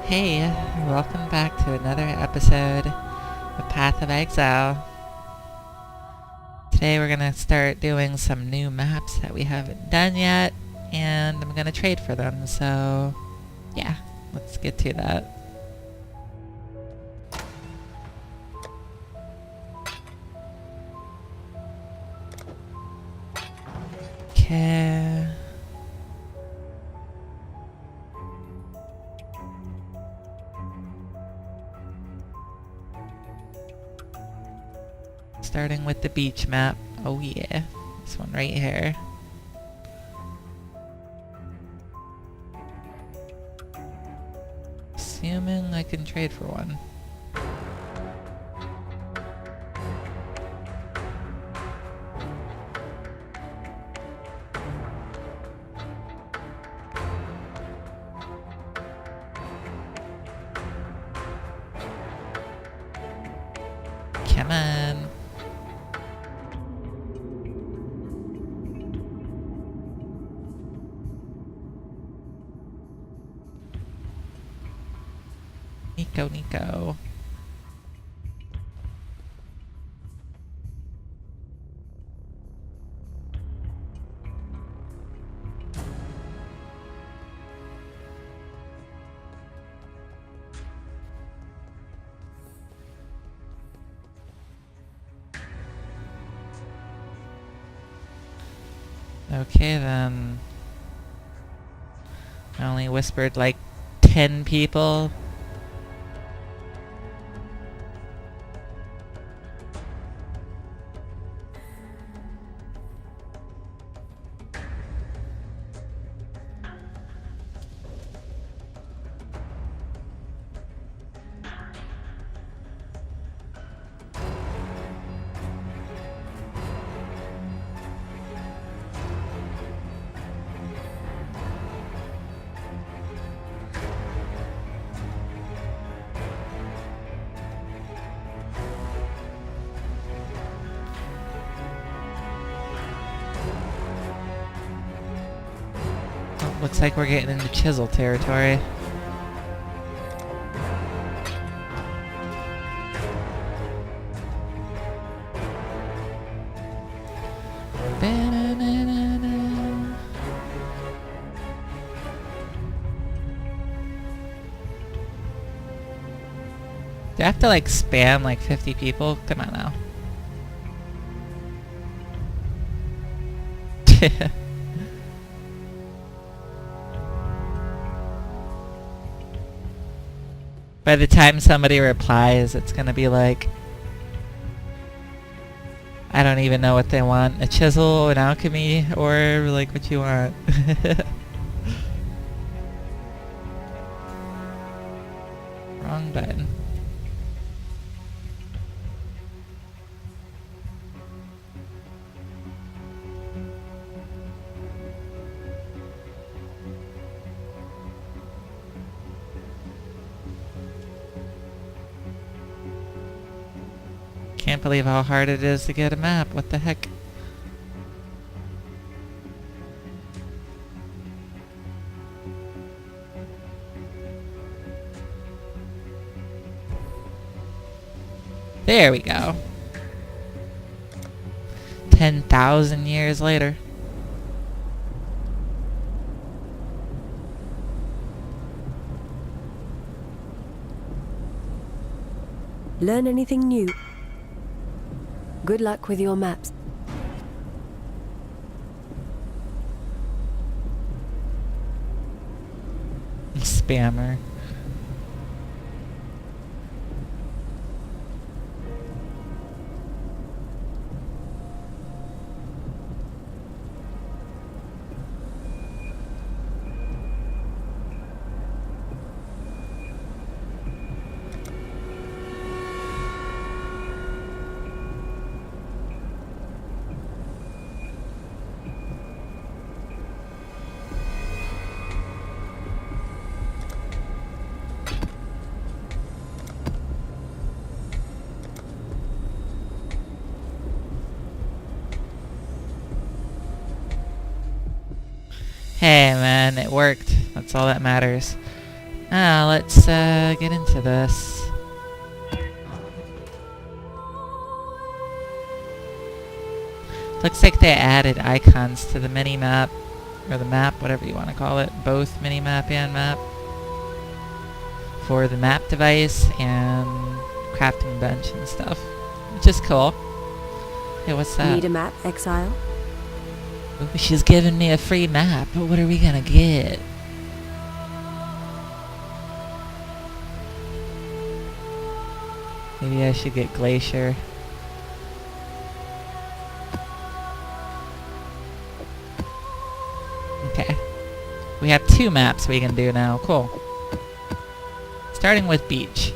Hey, welcome back to another episode of Path of Exile. Today we're gonna start doing some new maps that we haven't done yet, and I'm gonna trade for them, so yeah, let's get to that. Okay. Starting with the beach map. Oh yeah, this one right here. Assuming I can trade for one. Come on. Nico. Okay then. I only whispered like 10 people. Looks like we're getting into chisel territory. Do I have to like spam like 50 people? Come on now. By the time somebody replies, it's gonna be like, I don't even know what they want. A chisel, an alchemy, or like what you want. Wrong button. Can't believe how hard it is to get a map. What the heck? There we go. 10,000 years later. Learn anything new? Good luck with your maps. Spammer. Hey man, it worked. That's all that matters. Let's get into this. Looks like they added icons to the mini-map, or the map, whatever you want to call it. Both mini-map and map. For the map device and crafting bench and stuff. Which is cool. Hey, what's that? Need a map, Exile? Ooh, she's giving me a free map, but what are we gonna get? Maybe I should get Glacier. Okay. We have 2 maps we can do now. Cool. Starting with beach.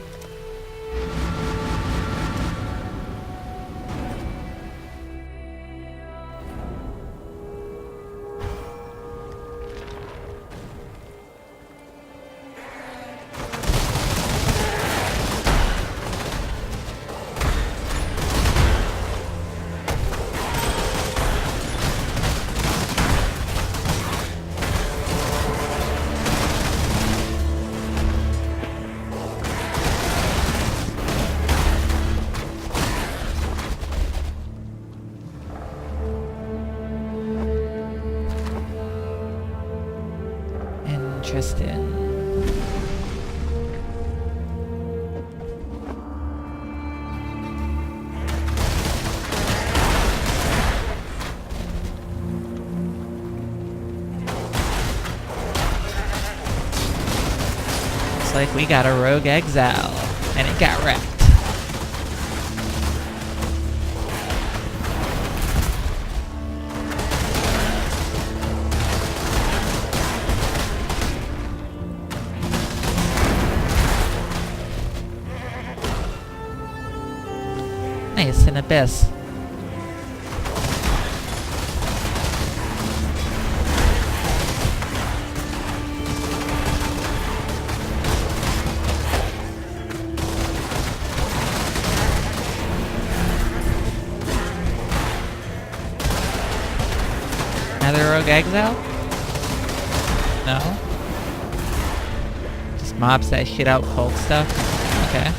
Interesting. Looks like we got a rogue Exile, and it got wrecked. Nice, an abyss. Another rogue Exile? No? Just mobs that shit out cold stuff? Okay.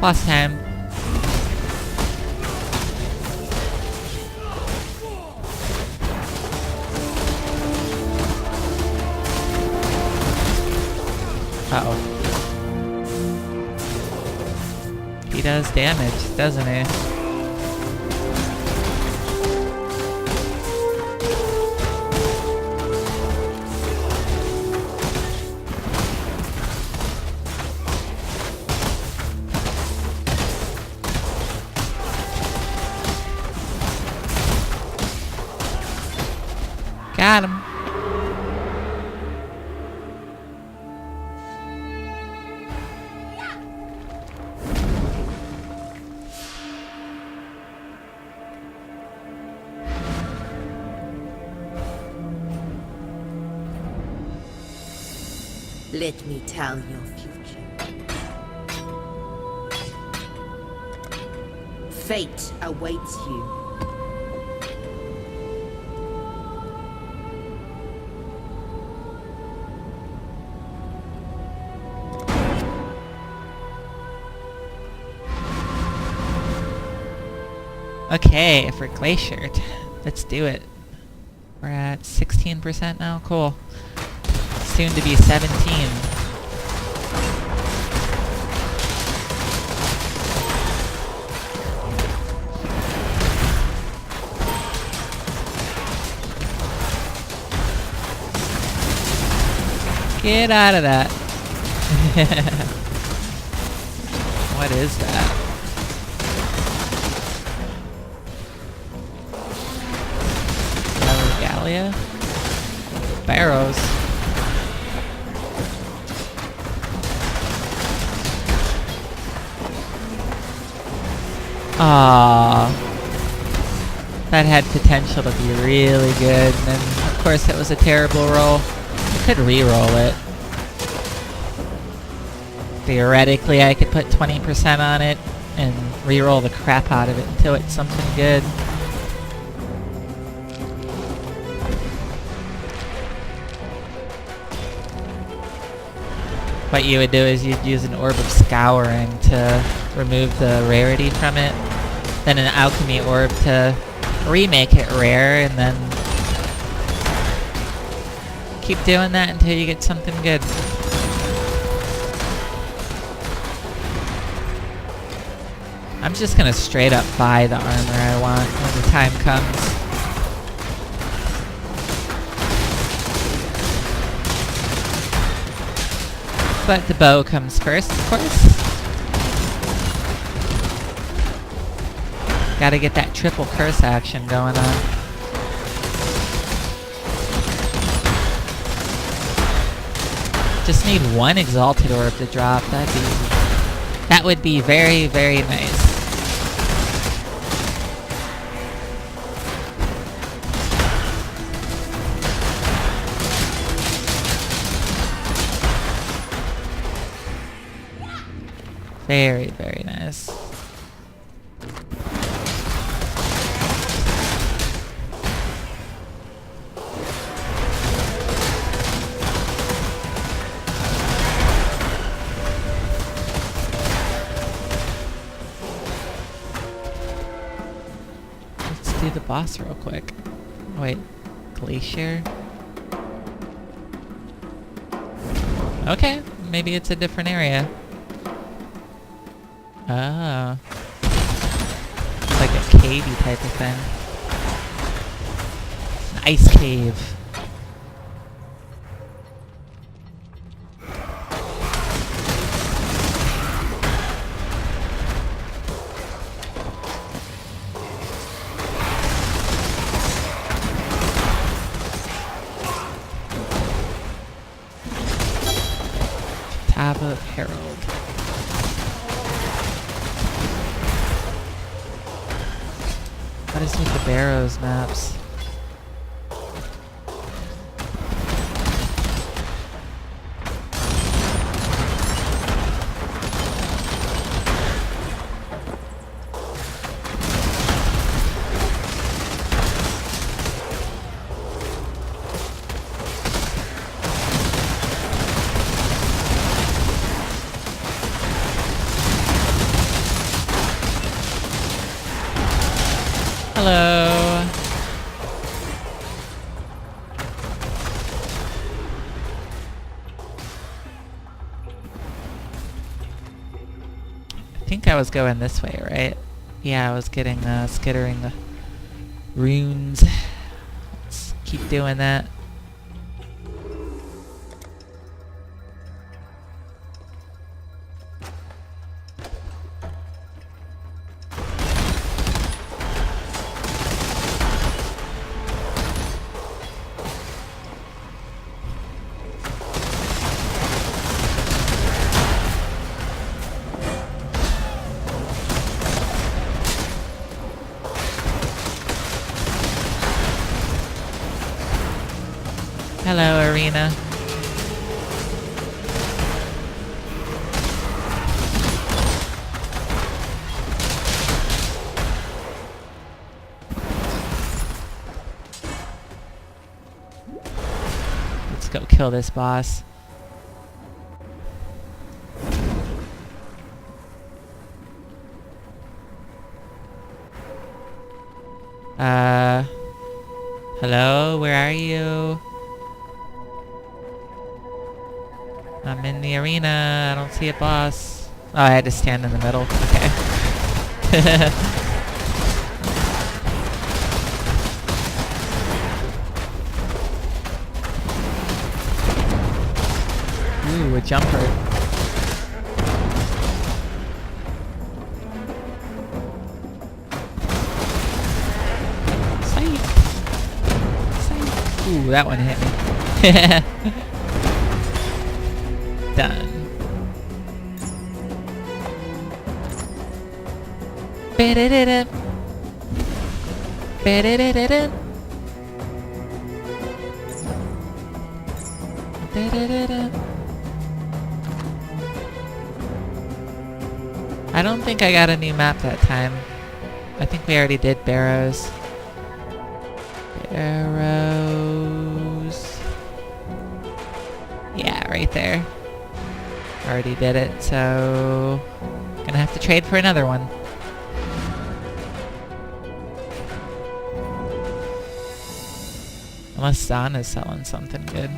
Last time. Uh-oh. He does damage, doesn't he? Got him. Let me tell your future. Fate awaits you. Okay, for Glacier. Let's do it. We're at 16% now. Cool. Soon to be 17. Get out of that. What is that? Gallia? Barrows. Ah, that had potential to be really good, and then of course it was a terrible roll. I could re-roll it. Theoretically, I could put 20% on it and re-roll the crap out of it until it's something good. What you would do is you'd use an Orb of Scouring to remove the rarity from it, then an Alchemy Orb to remake it rare, and then keep doing that until you get something good. I'm just gonna straight up buy the armor I want when the time comes. But the bow comes first, of course. Gotta get that triple curse action going on. Just need one Exalted Orb to drop. That would be very, very nice. Very, very nice. Let's do the boss real quick. Wait, Glacier? Okay, maybe it's a different area. Oh. It's like a cavey type of thing. An ice cave. Tablet of Herald. What is with the Barrows maps? Hello. I think I was going this way, right? Yeah, I was getting skittering the runes. Let's keep doing that. Hello, arena. Let's go kill this boss. Hello, where are you? I'm in the arena, I don't see a boss. Oh, I had to stand in the middle, okay. Ooh, a jumper. Ooh, that one hit me. Done. Ba-da-da-da. Ba-da-da-da-da. Da-da-da-da. I don't think I got a new map that time. I think we already did Barrows. Arrows. Yeah, right there. Already did it, so gonna have to trade for another one. Unless Zana's selling something good.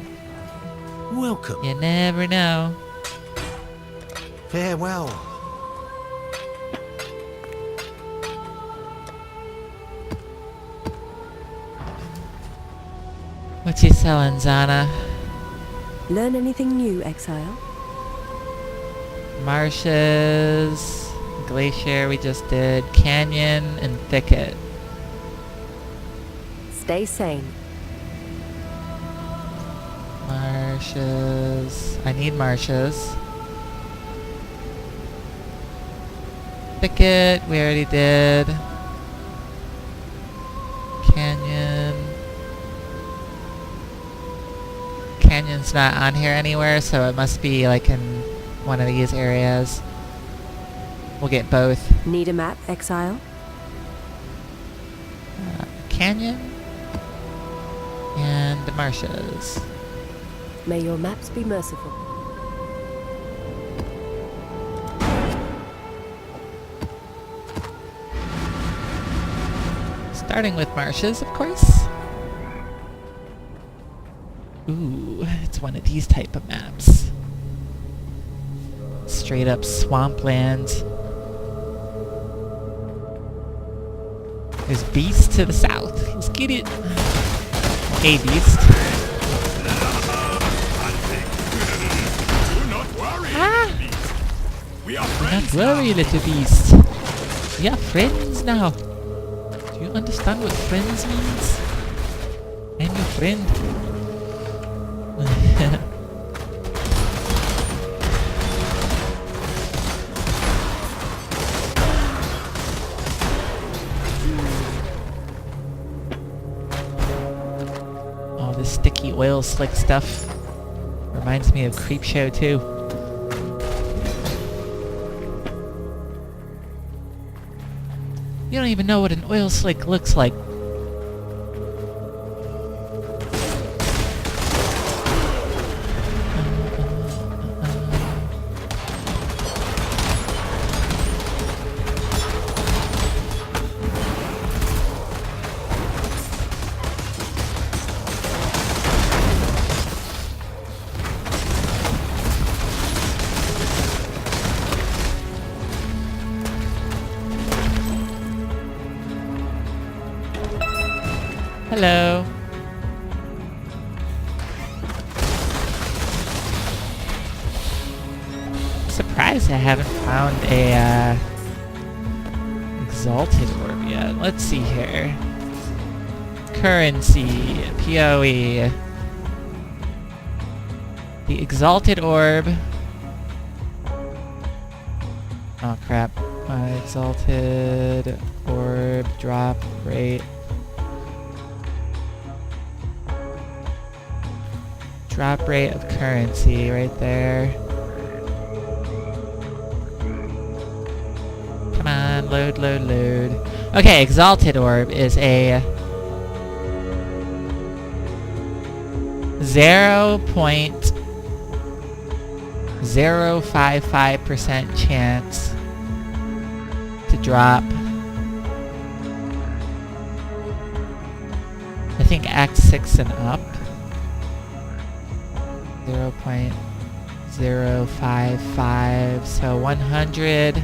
Welcome. You never know. Farewell. What you selling, Zana? Learn anything new, Exile? Marshes, glacier we just did, canyon, and thicket. Stay sane. Marshes. I need marshes. Thicket, we already did. Canyon. Canyon's not on here anywhere, so it must be like in one of these areas. We'll get both. Need a map, Exile? Canyon and marshes. May your maps be merciful. Starting with marshes, of course. Ooh, it's one of these type of maps. Straight up swampland. There's beast to the south. Let's get it. A beast. Ah! We are Do friends not worry, now. little beast. We are friends now. Do you understand what friends means? I'm your friend. All this sticky oil slick stuff reminds me of Creepshow too. You don't even know what an oil slick looks like. Hello. Surprised I haven't found a exalted orb yet. Let's see here. Currency, PoE. The exalted orb. Oh crap. My exalted orb drop rate. Drop rate of currency right there. Come on, load, load, load. Okay, Exalted Orb is a 0.055% chance to drop. I think Act 6 and up. 0.055, so 100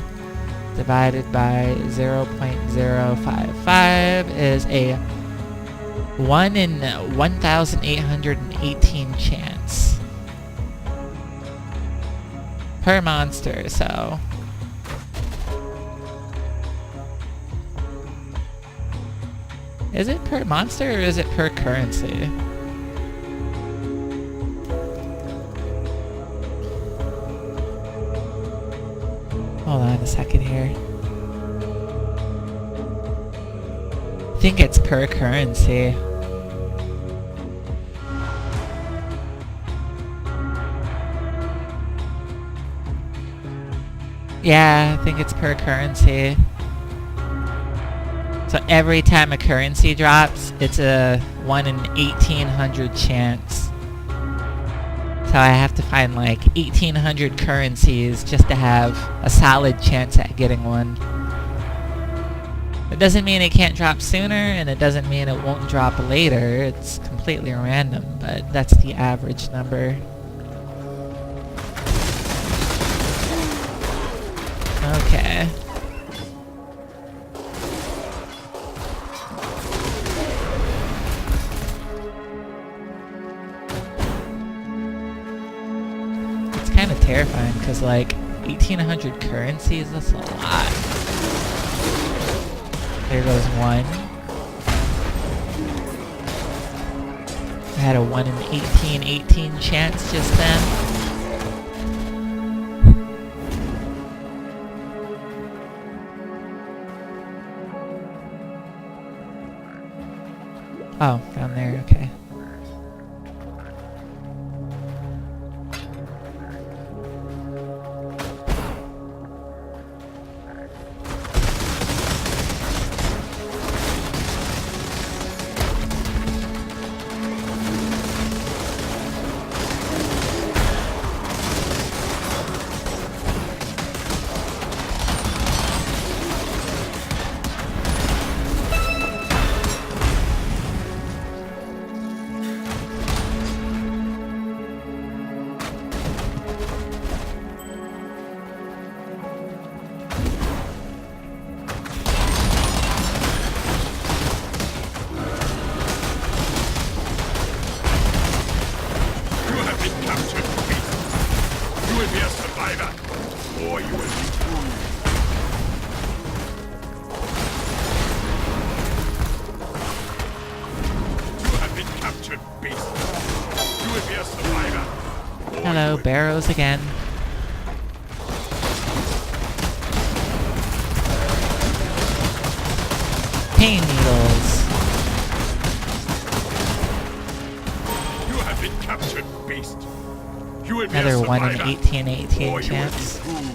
divided by 0.055 is a 1 in 1,818 chance per monster, so is it per monster or is it per currency? Hold on a second here. I think it's per currency. Yeah, I think it's per currency. So every time a currency drops, it's a 1 in 1,800 chance. So I have to find like 1,800 currencies just to have a solid chance at getting one. It doesn't mean it can't drop sooner, and it doesn't mean it won't drop later. It's completely random, but that's the average number. Okay. It's kind of terrifying because, like, 1,800 currencies, that's a lot. There goes one. I had a 1 in 18 chance just then. Oh, down there, okay. Hello, barrows again. Pain needles. You have been captured, beast. You will be Another a 1 in survivor, 18 or you chance. will be food.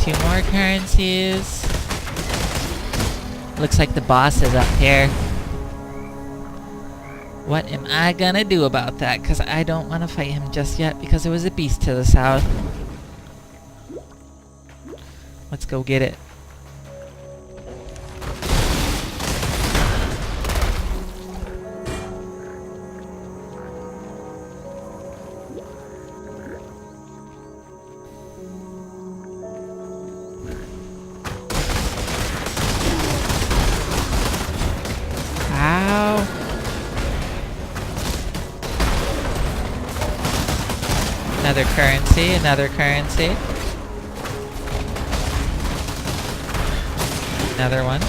Two more currencies. Looks like the boss is up here. What am I gonna do about that? Because I don't want to fight him just yet because there was a beast to the south. Let's go get it. Ow. Another currency, another currency. Another one.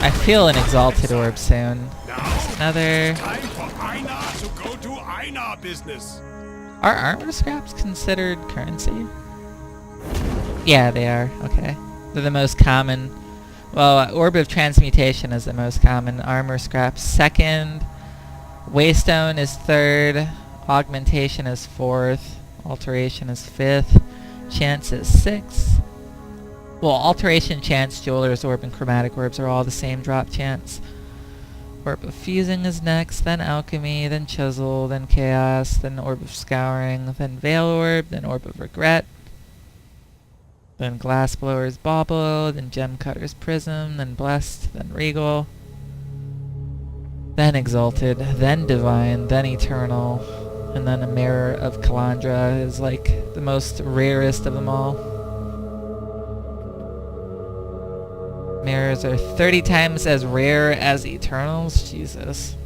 I feel an exalted orb soon. Now, Another. time for Einar to go to Einar business. Are armor scraps considered currency? Yeah, they are. Okay. They're the most common. Well, Orb of Transmutation is the most common. Armor scraps second. Waystone is third. Augmentation is fourth. Alteration is fifth. Chance is sixth. Well, Alteration, Chance, Jeweler's Orb, and Chromatic Orbs are all the same drop chance. Orb of Fusing is next, then Alchemy, then Chisel, then Chaos, then Orb of Scouring, then Veil Orb, then Orb of Regret, then Glassblower's Bauble, then Gemcutter's Prism, then Blessed, then Regal, then Exalted, then Divine, then Eternal, and then a Mirror of Kalandra is like the most rarest of them all. Mirrors are 30 times as rare as Eternals? Jesus.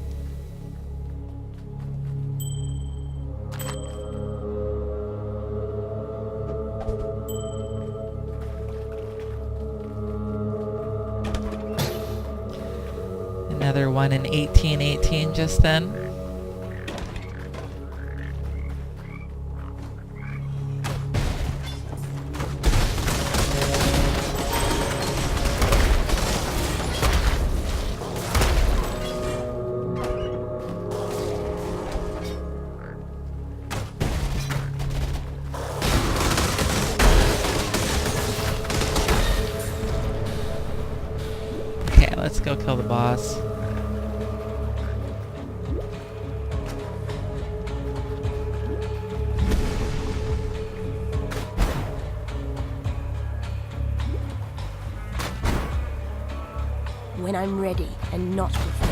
Another one in 1818 just then. Let's go kill the boss. When I'm ready and not before.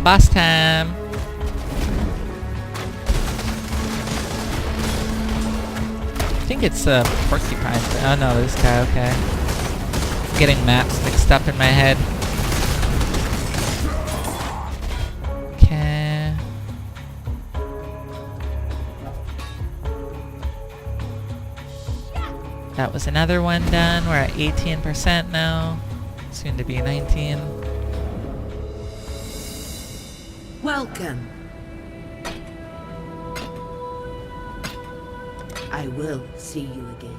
Boss time! I think it's Porcupine. Oh no, this guy, okay. I'm getting maps mixed up in my head. Okay. That was another one done. We're at 18% now. Soon to be 19. Welcome. I will see you again.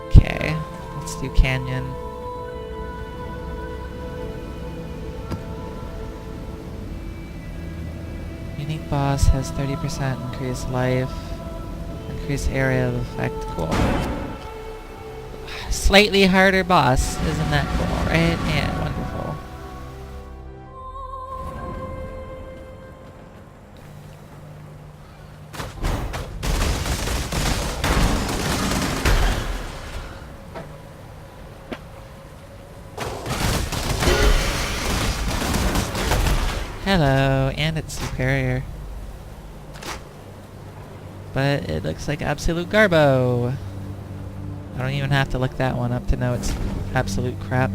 Okay, let's do Canyon. Unique boss has 30% increased life, increased area of effect. Cool. Slightly harder boss, isn't that cool, right? Yeah, wonderful. Hello, and it's superior. But it looks like absolute garbo. I don't even have to look that one up to know it's absolute crap.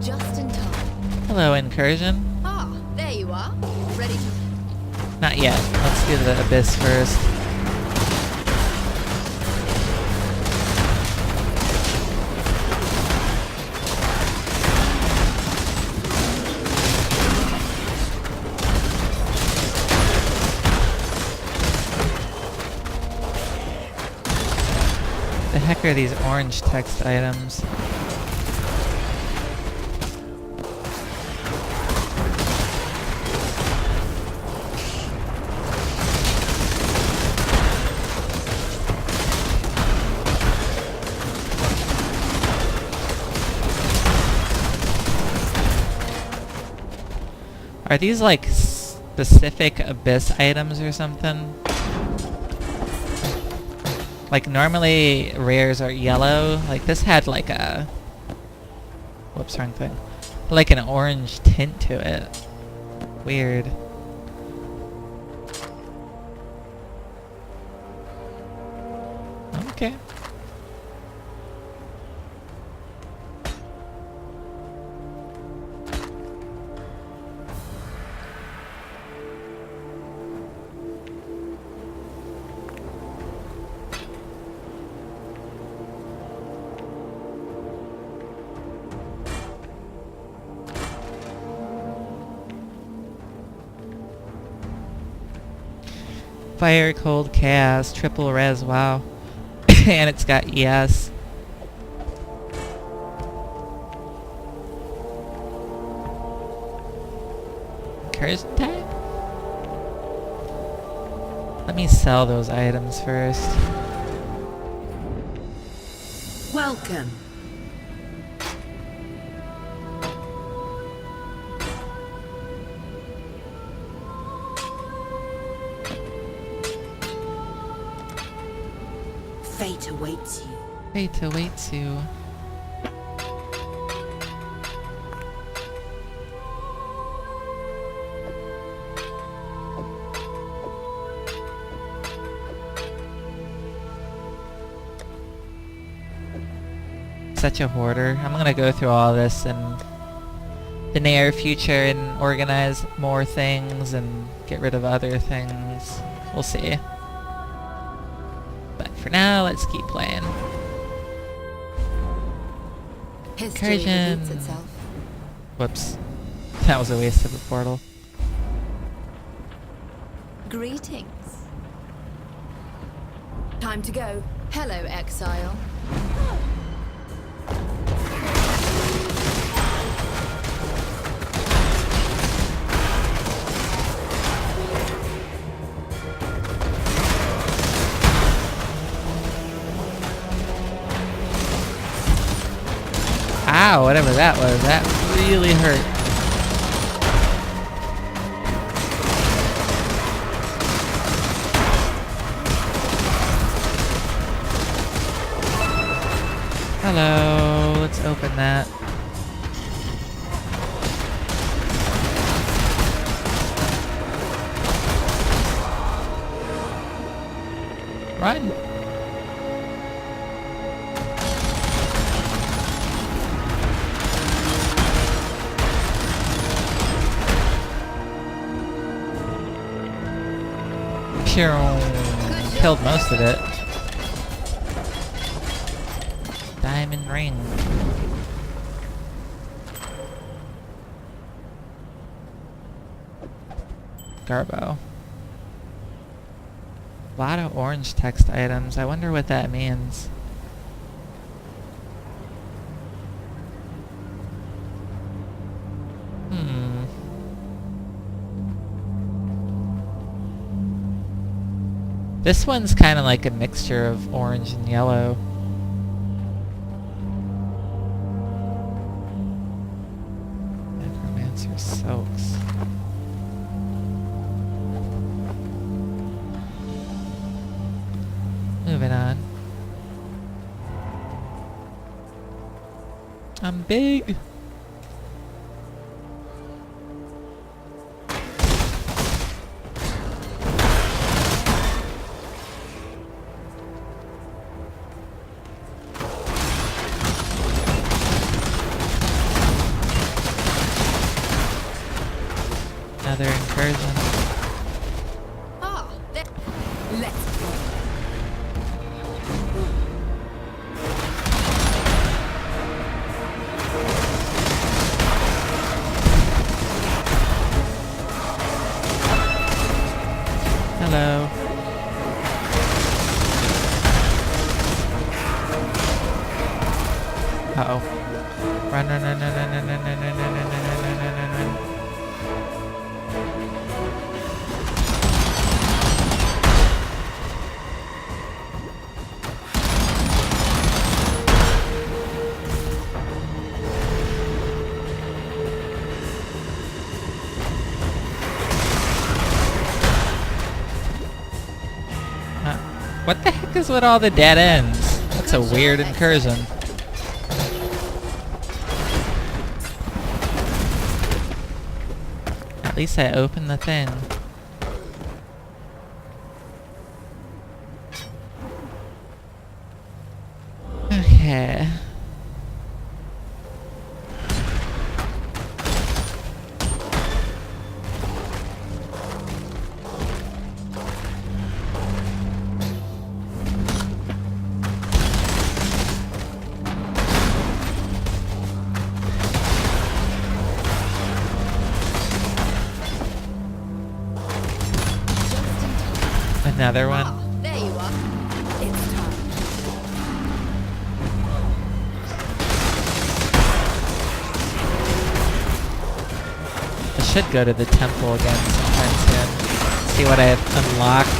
Just in time. Hello, Incursion. Ah, there you are. Ready to... Not yet. Let's do the Abyss first. The heck are these orange text items? Are these like specific abyss items or something. Like normally rares are yellow. Like this had like a... Whoops, wrong thing. Like an orange tint to it. Weird. Okay. Fire, cold, chaos, triple res, wow. And it's got ES. Curse tag? Let me sell those items first. Welcome. Fate awaits you. Fate awaits you. Such a hoarder. I'm gonna go through all this in the near future and organize more things and get rid of other things. We'll see. But for now, let's keep playing. History Incursion. repeats itself. Whoops. That was a waste of a portal. Greetings. Time to go. Hello, Exile. Ow, whatever that was, that really hurt. Hello, let's open that. Run! Killed most of it. Diamond ring. Garbo. A lot of orange text items. I wonder what that means. This one's kind of like a mixture of orange and yellow. Necromancer silks. Moving on. I'm big. Another incursion. Ah, let's go. Hello. Uh-oh. Run, run, run, run, run, run, run, run, run, run, run, run, run, run, run. is with all the dead ends? That's a weird incursion. At least I opened the thing. Okay. Another one. Ah, there you are. It's time. I should go to the temple again sometime soon. See what I have unlocked.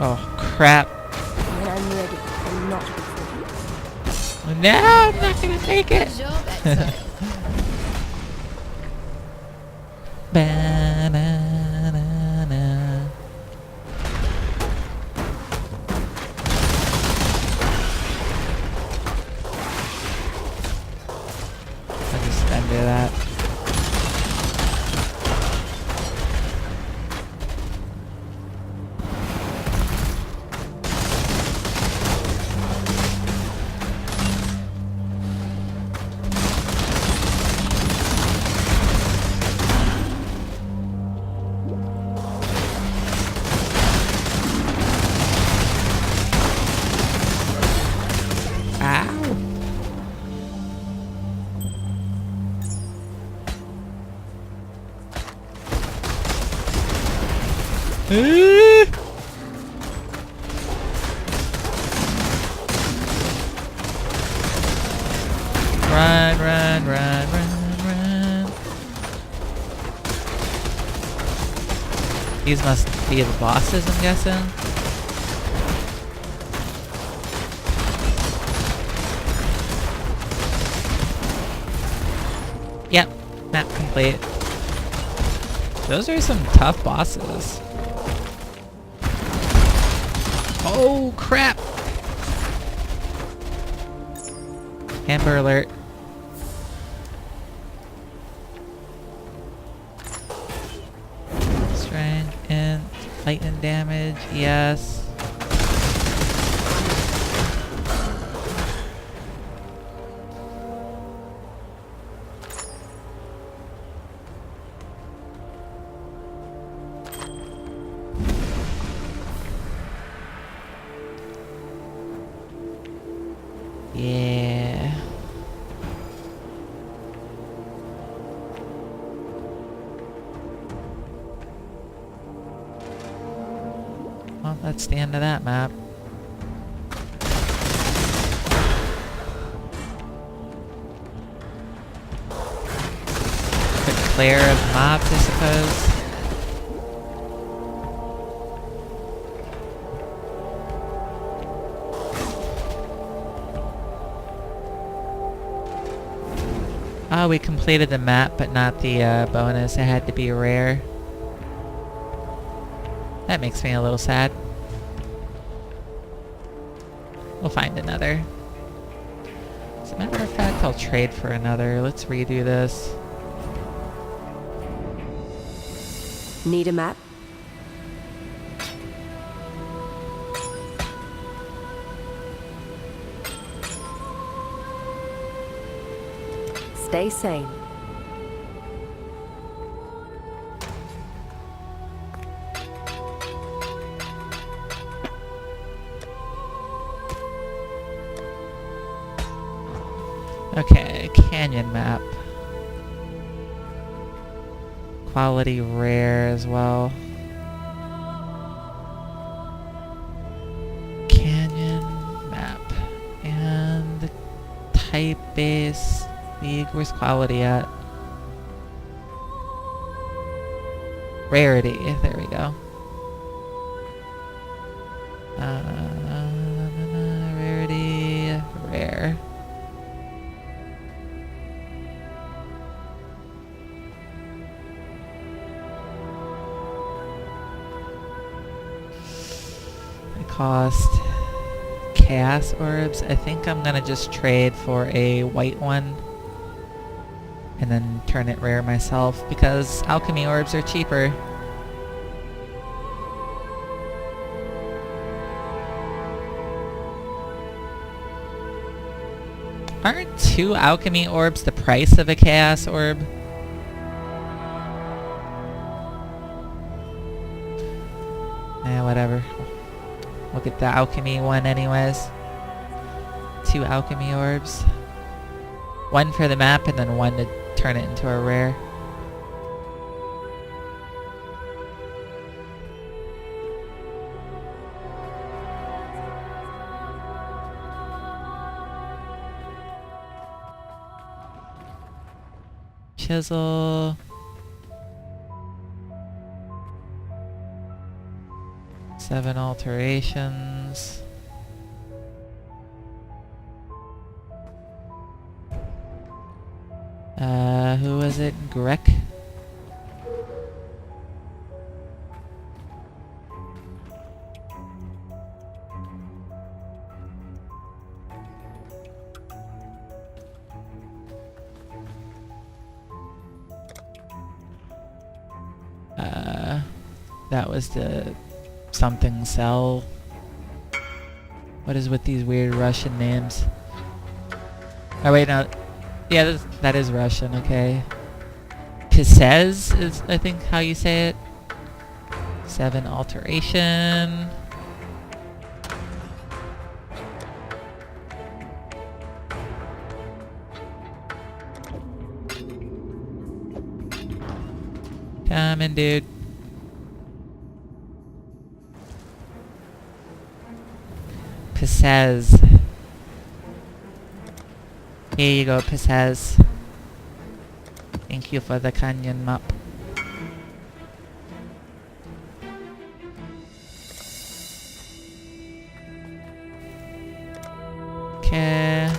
Oh, crap. When I'm ready, and not before. No, I'm not gonna make it. Good job, Exile. Ba-na-na-na. I'll just undo that. Ow! Run, run, run, run, run. These must be the bosses, I'm guessing. Yep, map complete. Those are some tough bosses. Oh crap! Amber alert. Strength and lightning damage, yes. Yeah. Well, that's the end of that map. Quick clear of mobs, I suppose. Oh, we completed the map, but not the bonus. It had to be rare. That makes me a little sad. We'll find another. As a matter of fact, I'll trade for another. Let's redo this. Need a map? Stay sane. Okay, canyon map. Quality rare as well. Canyon map. And type base. Where's quality at? Rarity. There we go. cost chaos orbs. I think I'm gonna just trade for a white one and then turn it rare myself because alchemy orbs are cheaper. Aren't 2 alchemy orbs the price of a chaos orb? Whatever. We'll get the alchemy one anyways. 2 alchemy orbs. 1 for the map and then 1 to turn it into a rare. Chisel. Seven alterations. Who was it? Grek? That was the something cell. What is with these weird Russian names? Oh wait, no. Yeah, that is Russian, okay. Pisez is, I think, how you say it. 7 alteration. Come in, dude. Pisez. Here you go, Pisez. Thank you for the canyon map. Okay.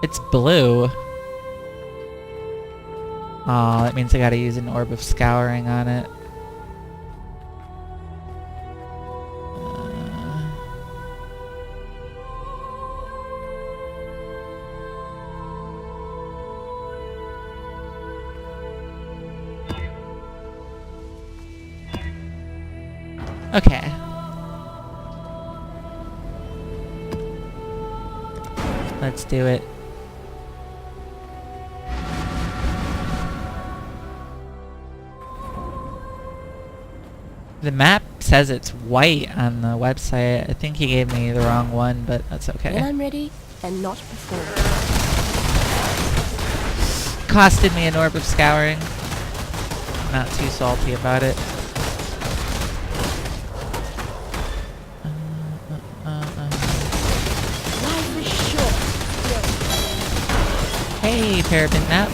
It's blue. Oh, that means I gotta use an orb of scouring on it. Okay. Let's do it. The map says it's white on the website. I think he gave me the wrong one, but that's okay. When I'm ready, and not before. Costed me an orb of scouring. Not too salty about it. Life is short. Hey, Parabin map.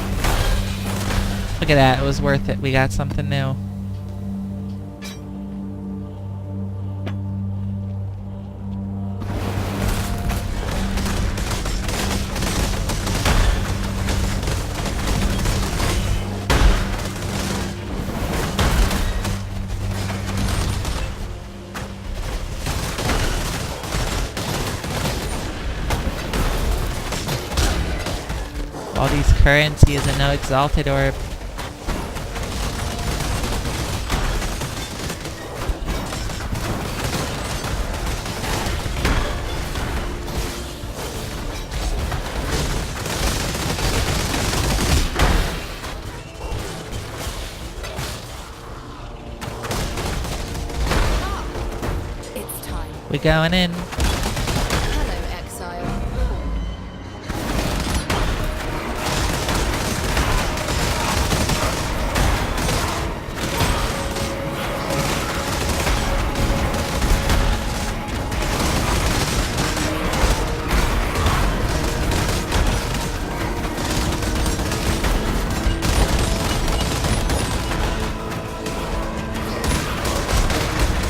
Look at that. It was worth it. We got something new. All these currencies and no exalted orb. It's time. We going in. Hello, Exile.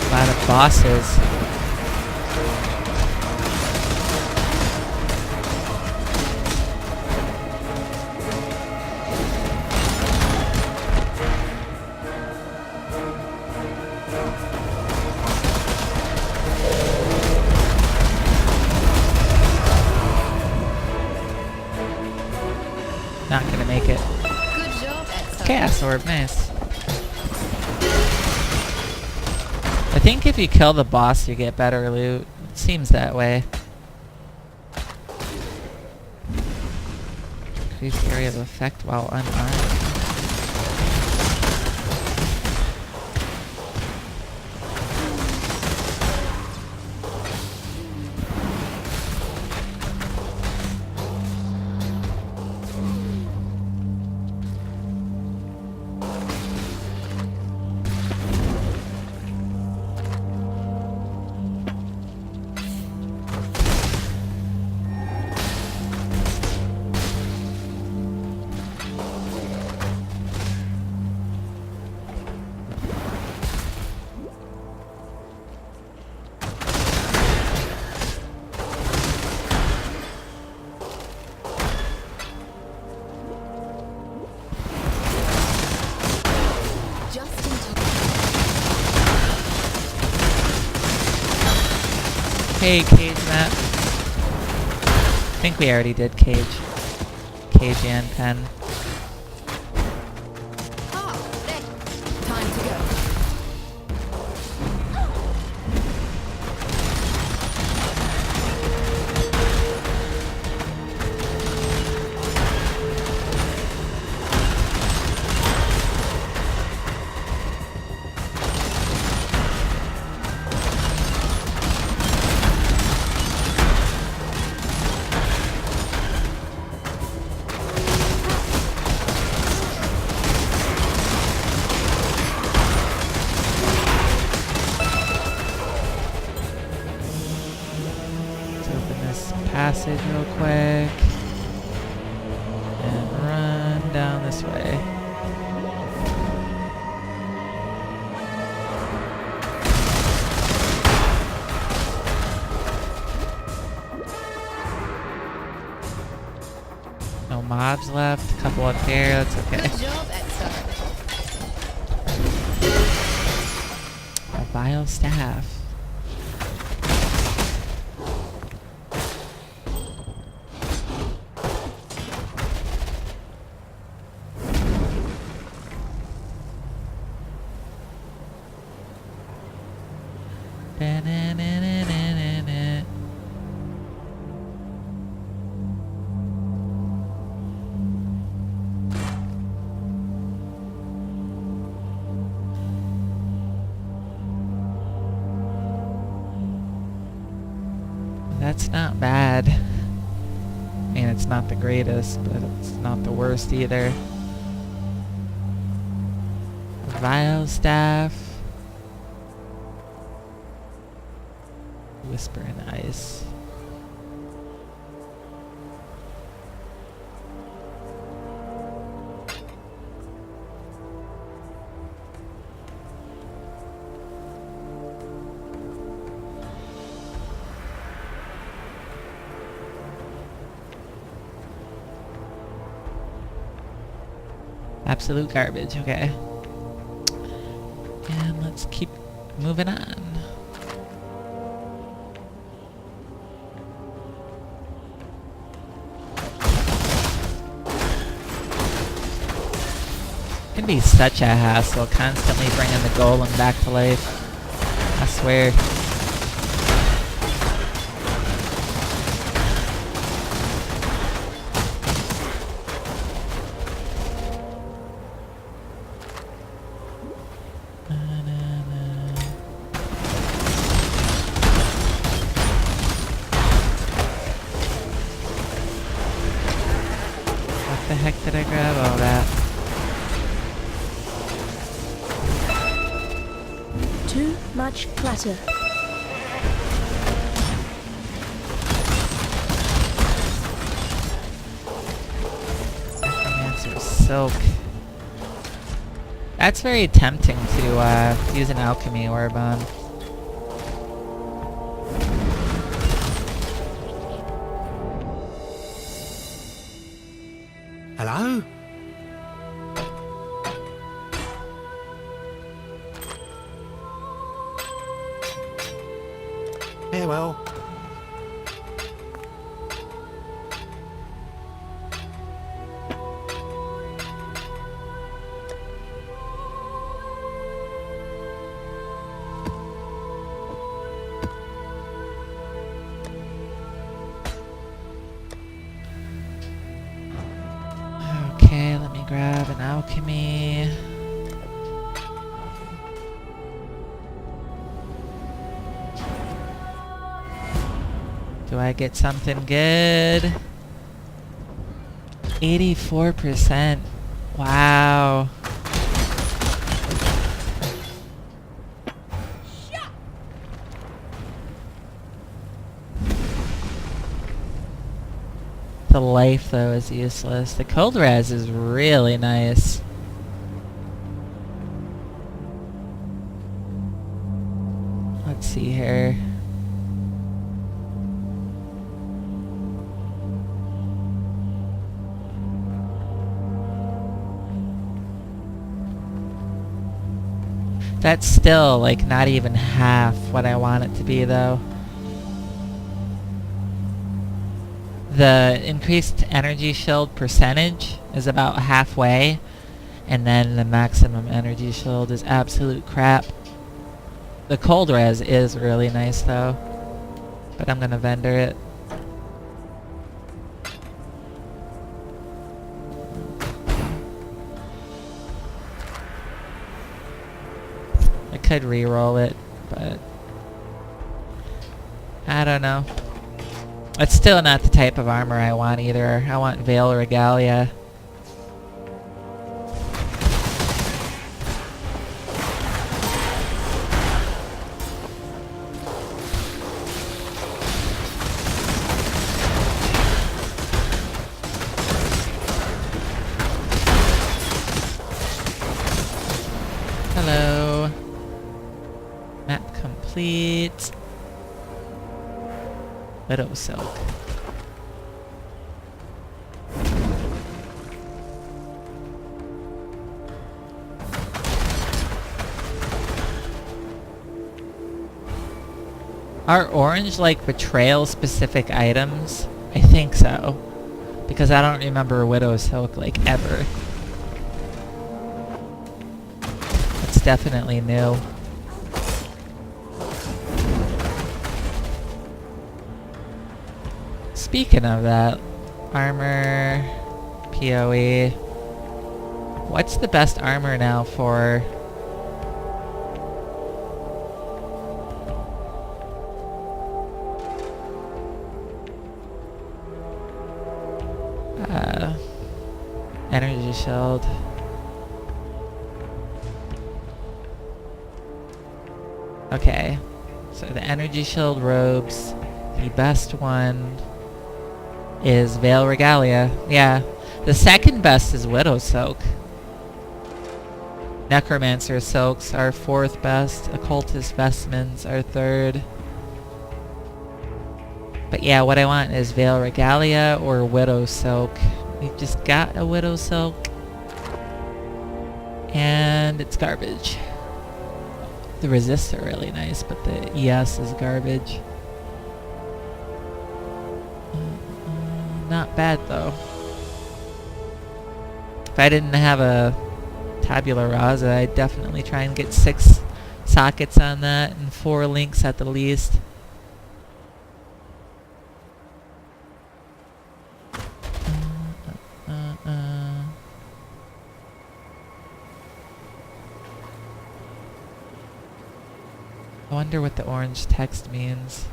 A lot of bosses. Chaos Orb, nice. I think if you kill the boss, you get better loot. It seems that way. Increase area of effect while unarmed. Just in time. Hey, Cage map. I think we already did Cage. Cage and Pen. Ah, there. Time to go. Let's open this passage real quick. And run down this way. No mobs left. A couple up here. That's okay. Good job, Exile. A vile staff. Da-na-na-na-na-na. That's not bad. I mean, it's not the greatest, but it's not the worst either. Vile staff. Whisper in ice. Absolute garbage, okay. And let's keep moving on. It can be such a hassle constantly bringing the golem back to life. I swear. What the heck did I grab all that? Too much clutter. Necromancer Silk. That's very tempting to use an alchemy orb on. Hello? Farewell. Alchemy. Do I get something good? 84%. Wow. The life, though, is useless. The cold res is really nice. Let's see here. That's still, like, not even half what I want it to be, though. The increased energy shield percentage is about halfway, and then the maximum energy shield is absolute crap. The cold res is really nice, though, but I'm gonna vendor it. I could re-roll it, but I don't know. It's still not the type of armor I want either. I want Veil Regalia. Hello. Map complete. Widow Silk. Are orange like Betrayal specific items? I think so. Because I don't remember Widow Silk like ever. It's definitely new. Speaking of that, armor, PoE. What's the best armor now for... energy shield. Okay, so the energy shield robes, the best one is Veil Regalia. Yeah, the second best is Widow Silk. Necromancer Silks are fourth best. Occultist Vestments are third. But yeah, what I want is Veil Regalia or Widow Silk. We've just got a Widow Silk. And it's garbage. The resists are really nice, but the ES is garbage. Not bad though. If I didn't have a tabula rasa, I'd definitely try and get 6 sockets on that and 4 links at the least. I wonder what the orange text means.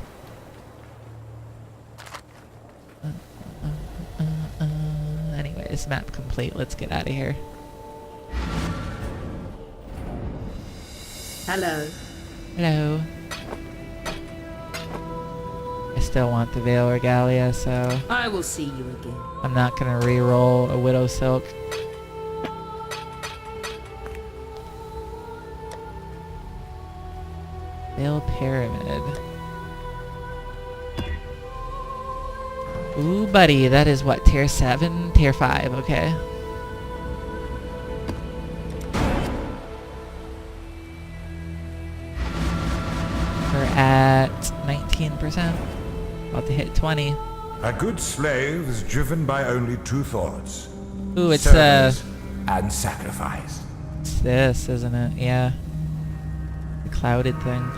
Anyways, map complete. Let's get out of here. Hello. Hello. I still want the Veil Regalia, so I will see you again. I'm not gonna re-roll a Widow Silk. Veil Pyramid. Ooh, buddy, that is what, tier 7? Tier 5, okay. We're at 19%. About to hit 20. A good slave is driven by only 2 thoughts. Ooh, it's service and sacrifice. it's this, isn't it? Yeah. The clouded thing.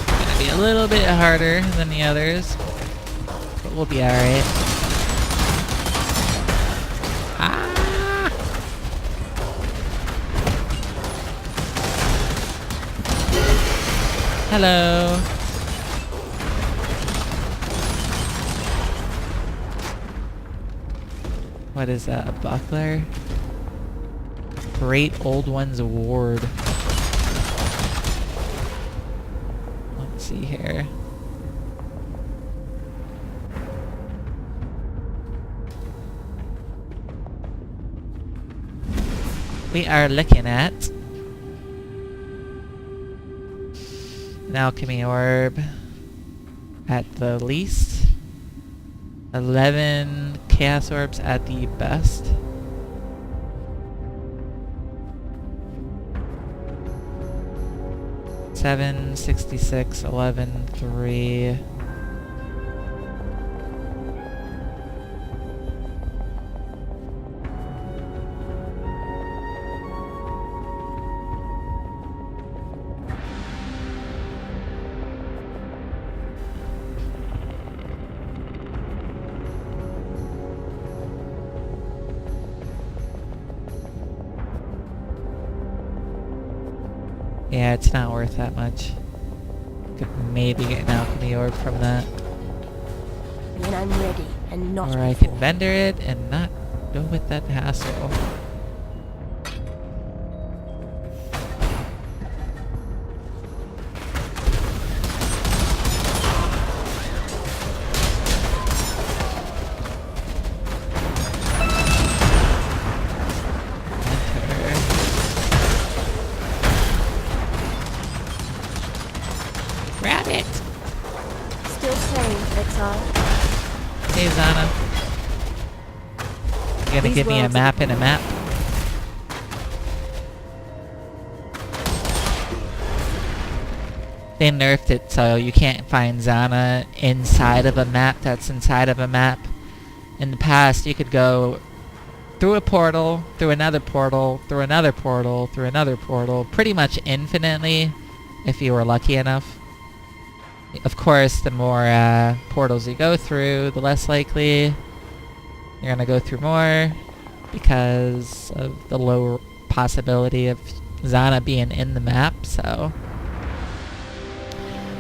Gonna be a little bit harder than the others, but We'll be alright. Ah! Hello. What is that? A buckler? Great Old One's Award. Let's see here. We are looking at an alchemy orb at the least, 11 chaos orbs at the best. Seven, 66, 11, 3. Yeah, it's not worth that much. Could maybe get an alchemy orb from that. When I'm ready and not Or I before. can vendor it and not go with that hassle. Grab it! Still sane, Exile. Hey, Zana. You gonna These give me a worlds map and a map? They nerfed it so you can't find Zana inside of a map that's inside of a map. In the past, you could go through a portal, through another portal, through another portal, through another portal, pretty much infinitely, if you were lucky enough. Of course, the more portals you go through, the less likely you're gonna go through more because of the low possibility of Zana being in the map, so...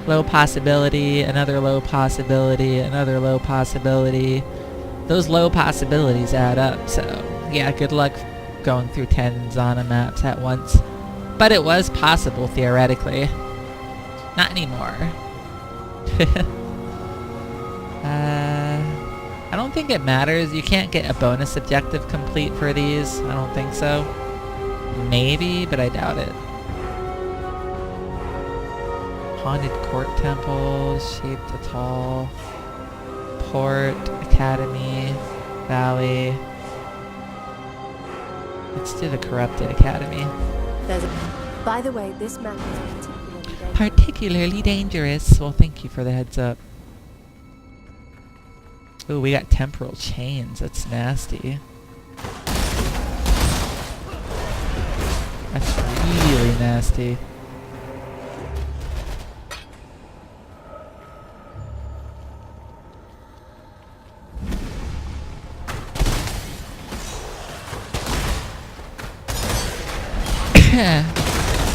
Low possibility, another low possibility, another low possibility. Those low possibilities add up, so yeah, good luck going through 10 Zana maps at once. But it was possible, theoretically. Not anymore. I don't think it matters. You can't get a bonus objective complete for these. I don't think so. Maybe, but I doubt it. Haunted Court Temple, Shaped Atoll, Port, Academy, Valley. Let's do the Corrupted Academy. There's a... By the way, this map is particularly dangerous. Particularly dangerous. Well, thank you for the heads up. Ooh, we got temporal chains. That's nasty. That's really nasty.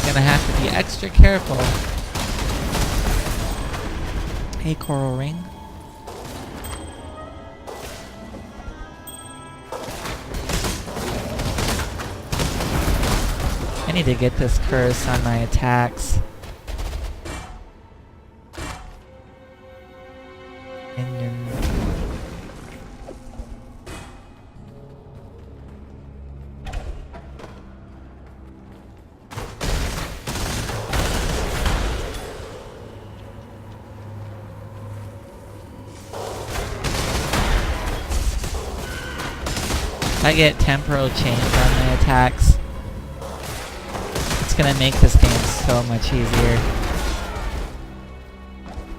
Gonna have to be extra careful. Hey, Coral Ring. I need to get this curse on my attacks. Engine. If I get temporal chains on my attacks, it's gonna make this game so much easier.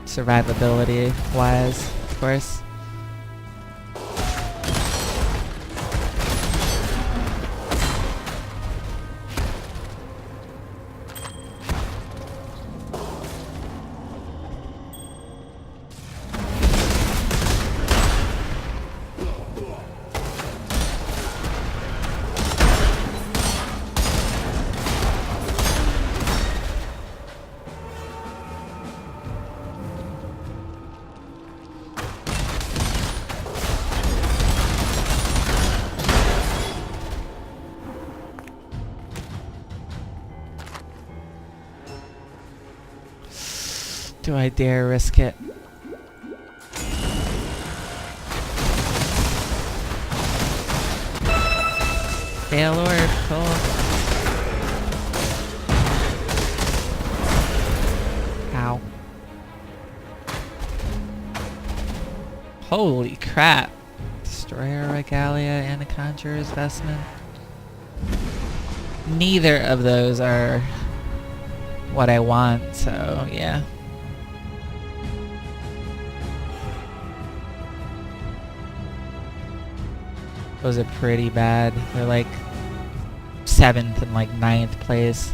Survivability wise, of course. Do I dare risk it? Fail orb, cool. Ow. Holy crap. Destroyer, Regalia, and a Conjurer's Vestment. Neither of those are what I want, so yeah. Those are pretty bad. They're like 7th and like 9th place.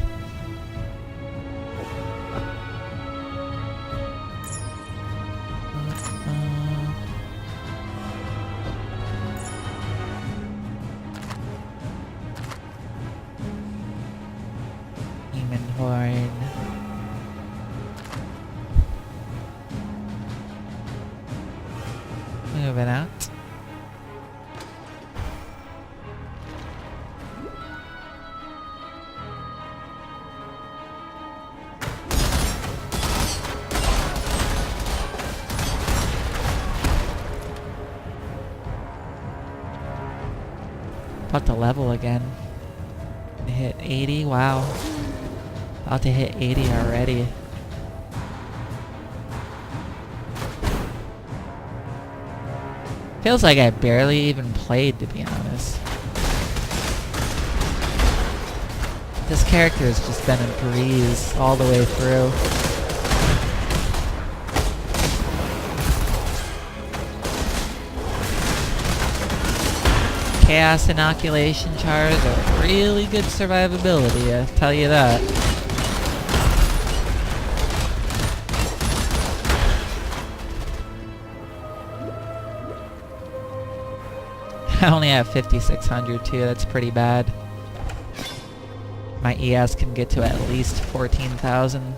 Demon Horn. Moving out. About to level again. Hit 80, wow. About to hit 80 already. Feels like I barely even played, to be honest. This character has just been a breeze all the way through. Chaos inoculation chars are really good survivability, I'll tell you that. I only have 5,600 too, that's pretty bad. My ES can get to at least 14,000.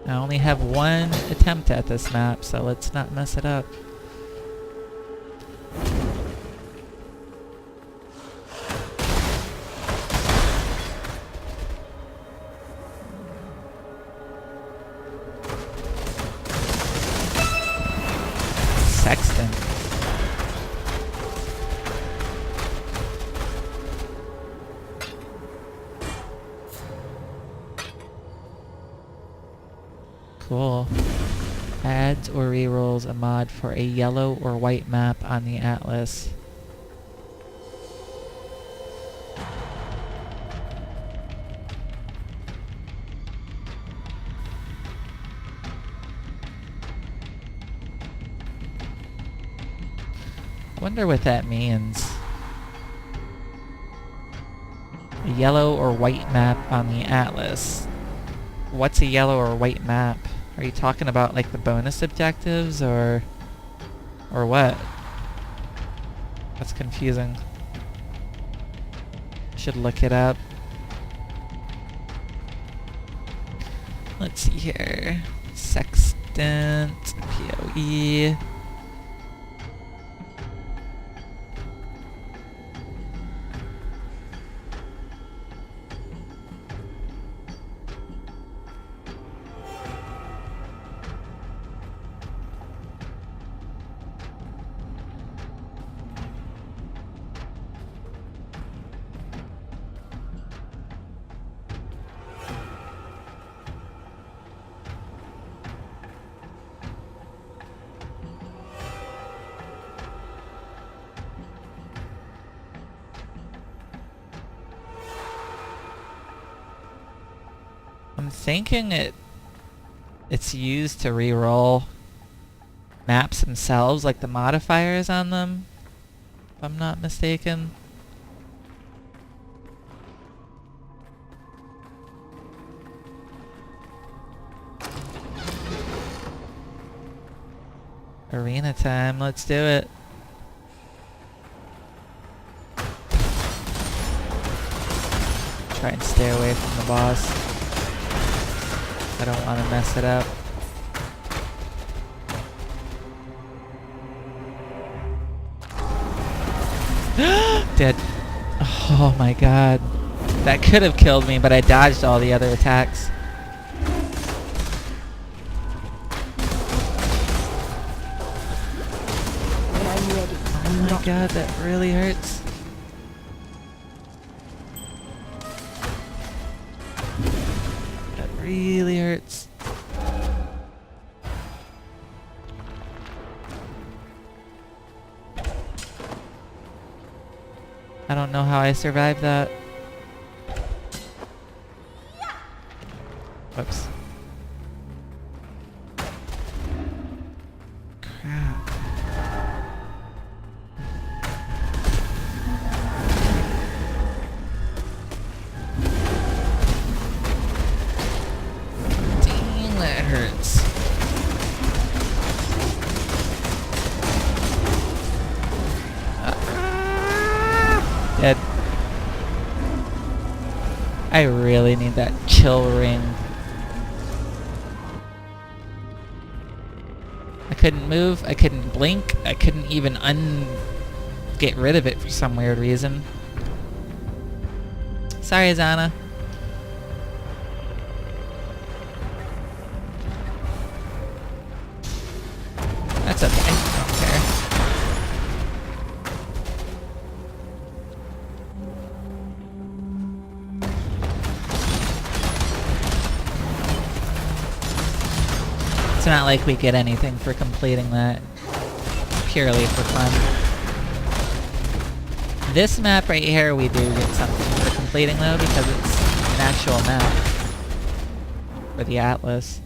I only have one attempt at this map, so let's not mess it up. Sexton. Cool. Adds or rerolls a mod for a yellow or white map on the Atlas. I wonder what that means. A yellow or white map on the Atlas. What's a yellow or white map? Are you talking about like the bonus objectives or what? That's confusing. Should look it up. Let's see here. Sextant, PoE. I'm thinking it's used to reroll maps themselves, like the modifiers on them, if I'm not mistaken. Arena time, let's do it. try and stay away from the boss. I don't want to mess it up. Dead. Oh my god. That could have killed me, but I dodged all the other attacks. When I'm ready. Oh my god, that really hurts. That really hurts. I don't know how I survived that. Whoops. Crap. Dang, that hurts. Dead. I really need that chill ring. I couldn't move, I couldn't blink, I couldn't even get rid of it for some weird reason. Sorry, Zana. That's okay, I don't care. It's not like we get anything for completing that. Purely for fun. This map right here we do get something for completing though, because it's an actual map. For the Atlas.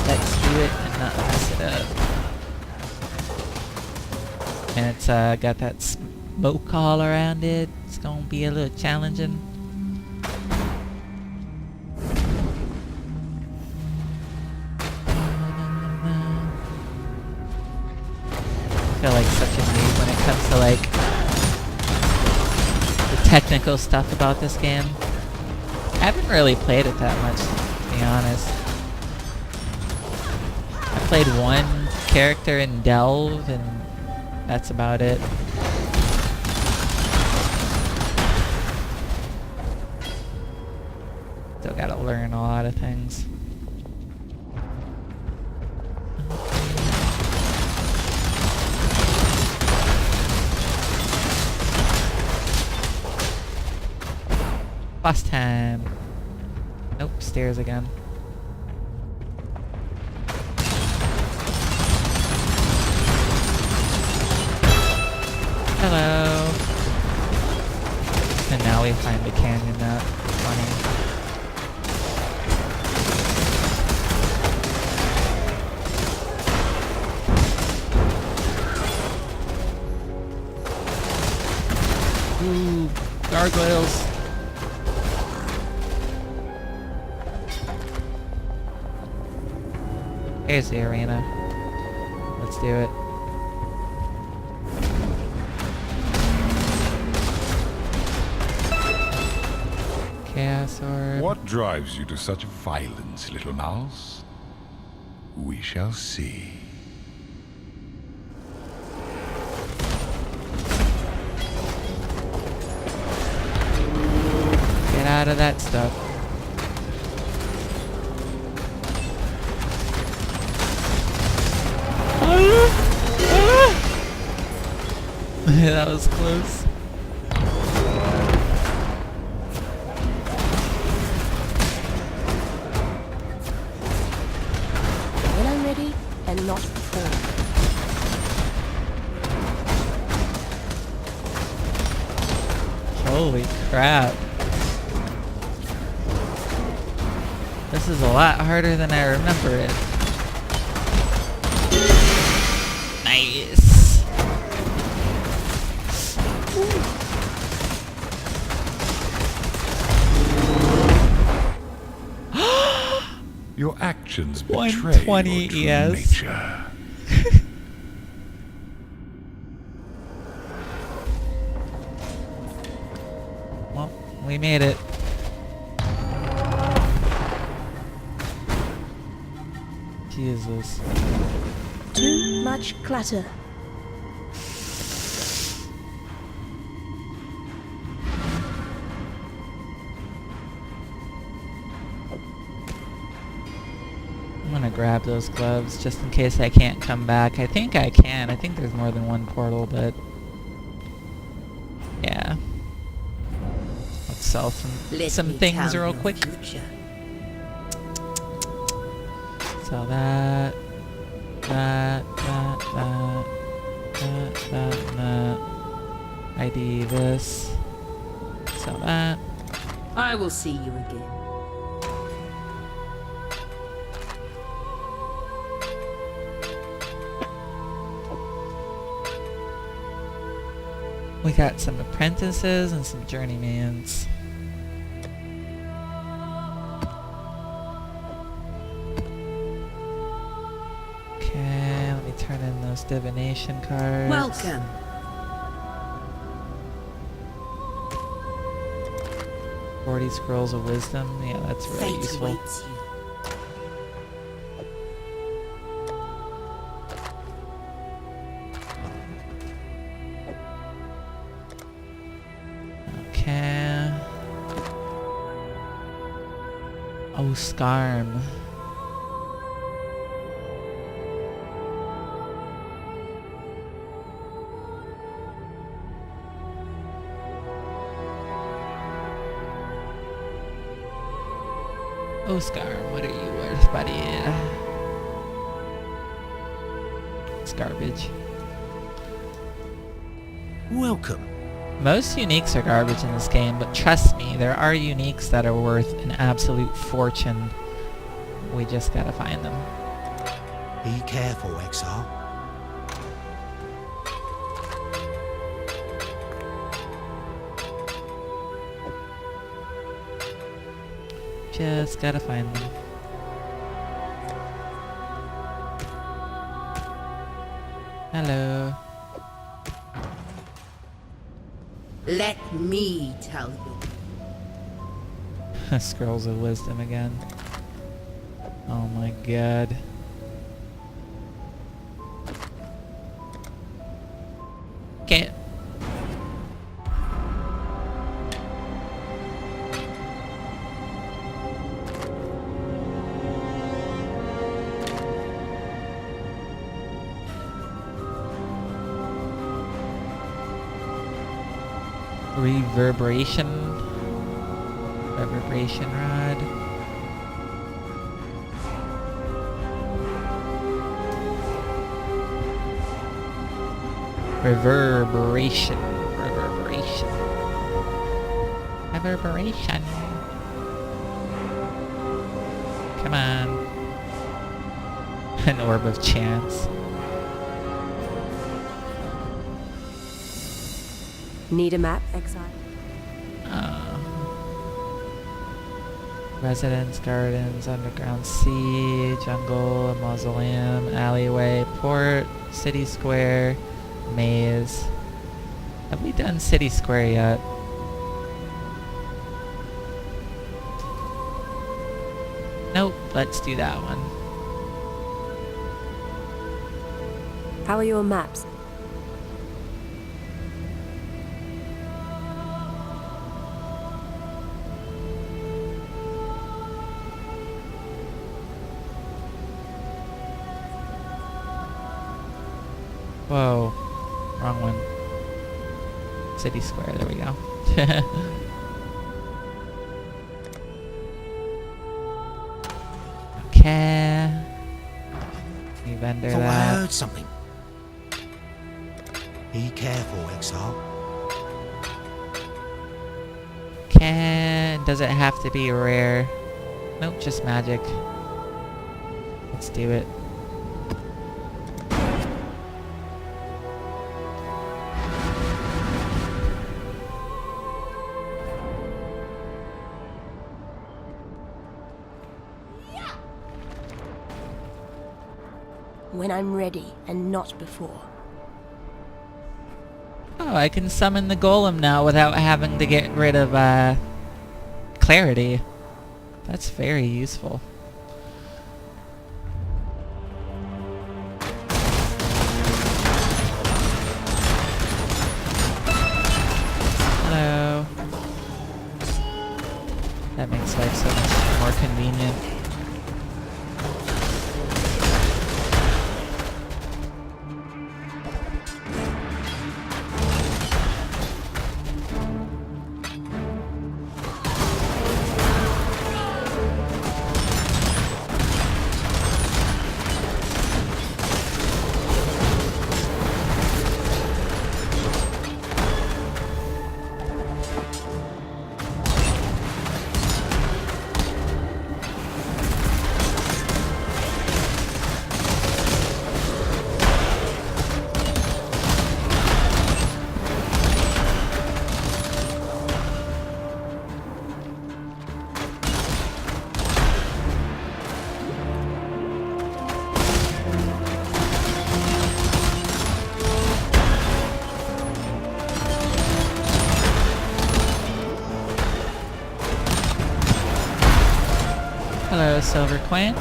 Let's do it and not mess it up. And it's got that smoke all around it. It's gonna be a little challenging. I feel like such a noob when it comes to like the technical stuff about this game. I haven't really played it that much, to be honest. I played one character in Delve and that's about it. Still gotta learn a lot of things. Boss time. Nope, stairs again. Hello. And now we find the canyon. That funny. Ooh, gargoyles. Here's the arena. Let's do it. Chaos Orb. What drives you to such violence, little mouse? We shall see. Get out of that stuff. That was close. When I'm ready, and not before. Holy crap. This is a lot harder than I remember it. Nice. Your actions betray 120 your true ES. nature. We made it. Jesus. Too much clutter. I'm gonna grab those gloves just in case I can't come back. I think I can. I think there's more than one portal, but... yeah. Let's sell some things real quick. Sell that. That. ID this. Sell that. I will see you again. We got some apprentices and some journeymans. Okay, let me turn in those divination cards. Welcome. 40 scrolls of wisdom. Yeah, that's really Fate useful. awaits you. Okay. Oh, Scarm. Oh, Scarm, what are you worth, buddy? It's garbage. Welcome. Most uniques are garbage in this game, but trust me, there are uniques that are worth an absolute fortune. We just gotta find them. Be careful, Exile. Just gotta find them. Hello. Let me tell you. Scrolls of wisdom again. Oh my god. Okay. Reverberation rod. Reverberation. Come on. An orb of chance. Need a map, Exile? Residence, gardens, underground sea, jungle, a mausoleum, alleyway, port, city square, maze. Have we done city square yet? Nope, let's do that one. How are your maps? Whoa, wrong one. City square, there we go. Okay. You vendor Thought I that. heard something. Be careful, Exile. Okay, does it have to be rare? Nope, just magic. Let's do it. When I'm ready, and not before. Oh, I can summon the golem now without having to get rid of clarity. That's very useful. Hello. That makes life so much more convenient. Hello, Silver Queen.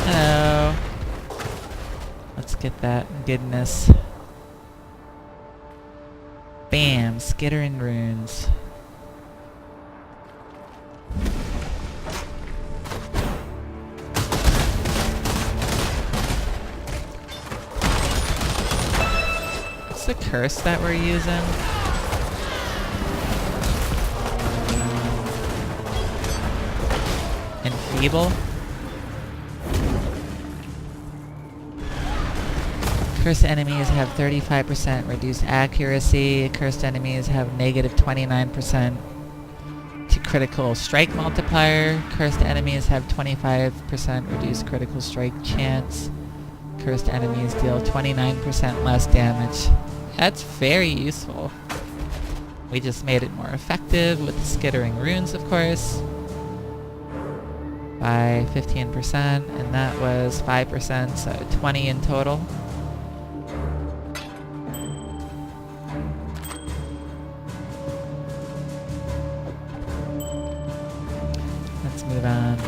Hello. Let's get that goodness. Bam, skittering runes. What's the curse that we're using? Enfeeble? Cursed enemies have 35% reduced accuracy. Cursed enemies have negative 29% to critical strike multiplier. Cursed enemies have 25% reduced critical strike chance. Cursed enemies deal 29% less damage. That's very useful. We just made it more effective with the skittering runes, of course, by 15%, and that was 5%, so 20 in total. Let's move on.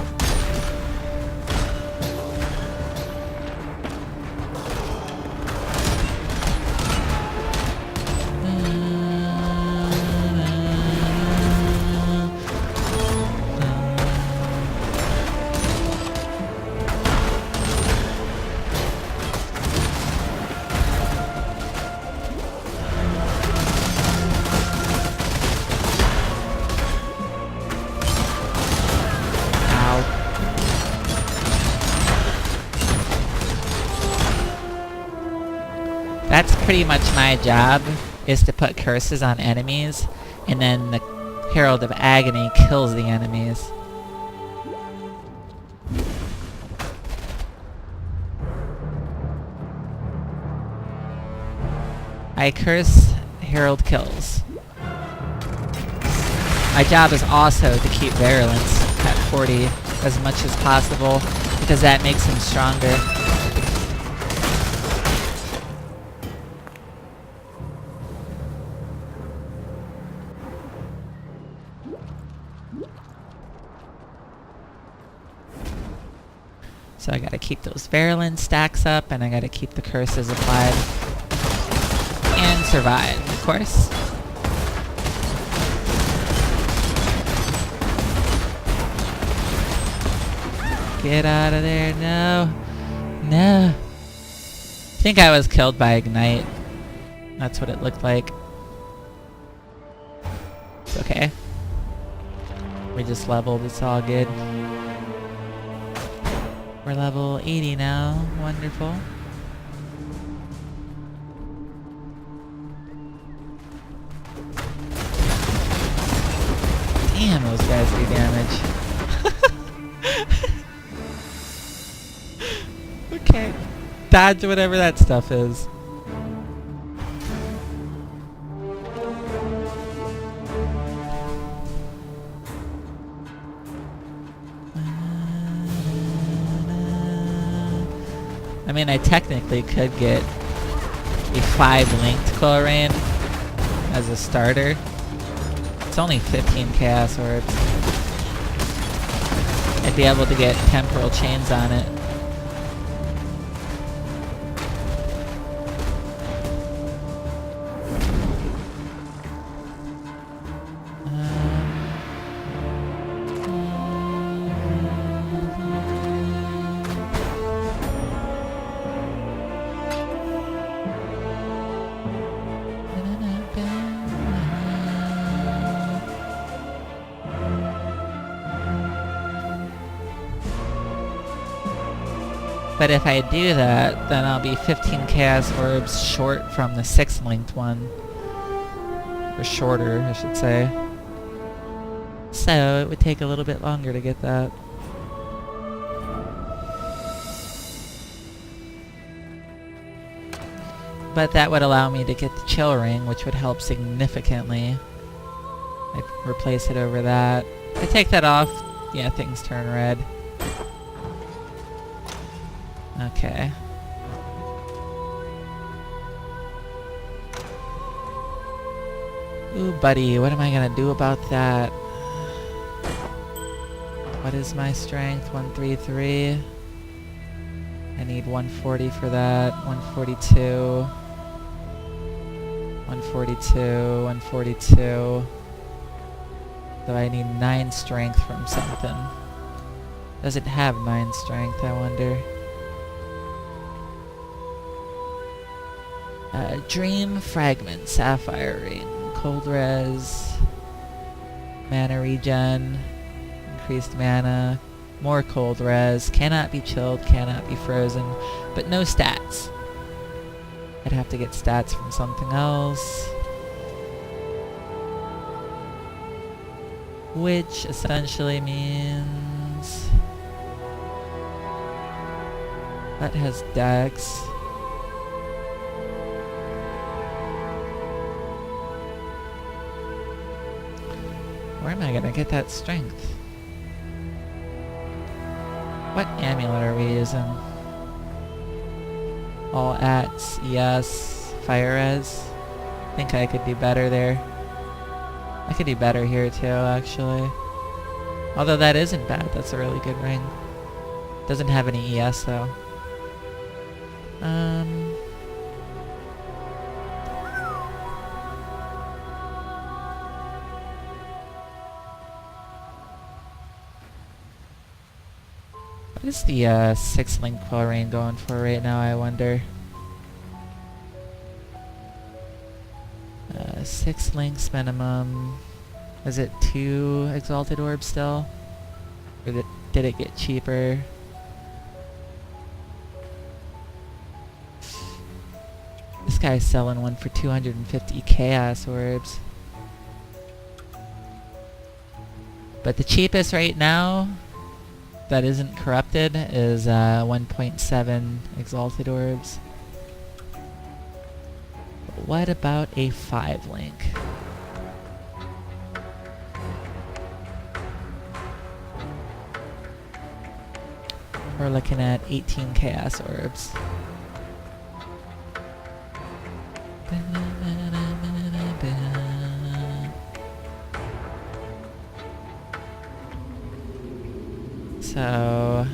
That's pretty much my job, is to put curses on enemies, and then the Herald of Agony kills the enemies. I curse, Herald kills. My job is also to keep Virulence at 40 as much as possible, because that makes him stronger. So I gotta keep those Virulence stacks up, and I gotta keep the curses applied. And survive, of course. Get out of there, no. No. I think I was killed by Ignite. That's what it looked like. It's okay. We just leveled, it's all good. We're level 80 now. Wonderful. Damn, those guys do damage. Okay. Dodge whatever that stuff is. I mean, I technically could get a 5 linked Coleraine as a starter. It's only 15 Chaos Orbs. I'd be able to get Temporal Chains on it. But if I do that, then I'll be 15 Chaos Orbs short from the 6 linked one. Or shorter, I should say. So it would take a little bit longer to get that. But that would allow me to get the Chill Ring, which would help significantly. I'd replace it over that. If I take that off, yeah, things turn red. Okay. Ooh, buddy, what am I gonna do about that? What is my strength? 133. I need 140 for that. 142. 142. 142. So I need 9 strength from something. Does it have 9 strength, I wonder? Dream Fragment, Sapphire Ring, Cold Res, Mana Regen, Increased Mana, more Cold Res, cannot be chilled, cannot be frozen, but no stats. I'd have to get stats from something else. Which essentially means... that has Dex. Where am I gonna get that strength? What amulet are we using? All ats, yes, fire res. I think I could do better there. I could do better here too, actually. Although that isn't bad, that's a really good ring. Doesn't have any ES though. What is the 6 link Coleraine going for right now, I wonder? 6 links minimum. Is it 2 Exalted Orbs still? Or did it get cheaper? This guy's selling one for 250 Chaos Orbs. But the cheapest right now that isn't corrupted is 1.7 Exalted Orbs. But what about a 5 link? We're looking at 18 Chaos Orbs. So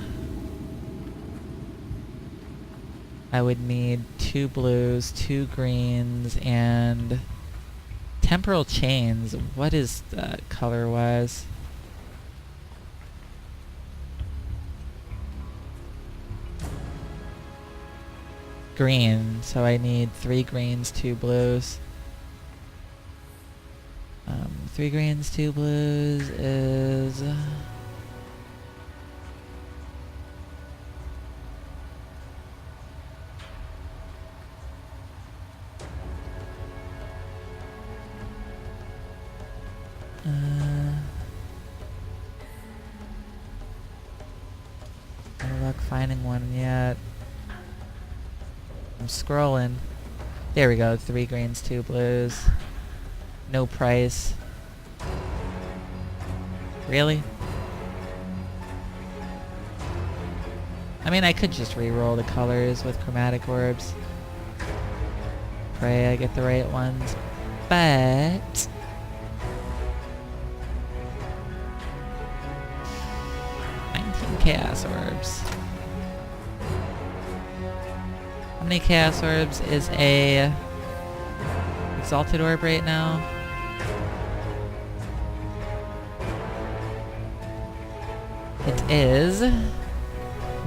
I would need 2 blues, 2 greens, and temporal chains. What is that color-wise? green, so I need 3 greens, 2 blues. 3 greens, 2 blues is... no luck finding one yet. I'm scrolling. There we go, 3 greens, 2 blues. No price. Really? I mean, I could just re-roll the colors with chromatic orbs. Pray I get the right ones. But... Chaos orbs. How many chaos orbs is a exalted orb right now? It is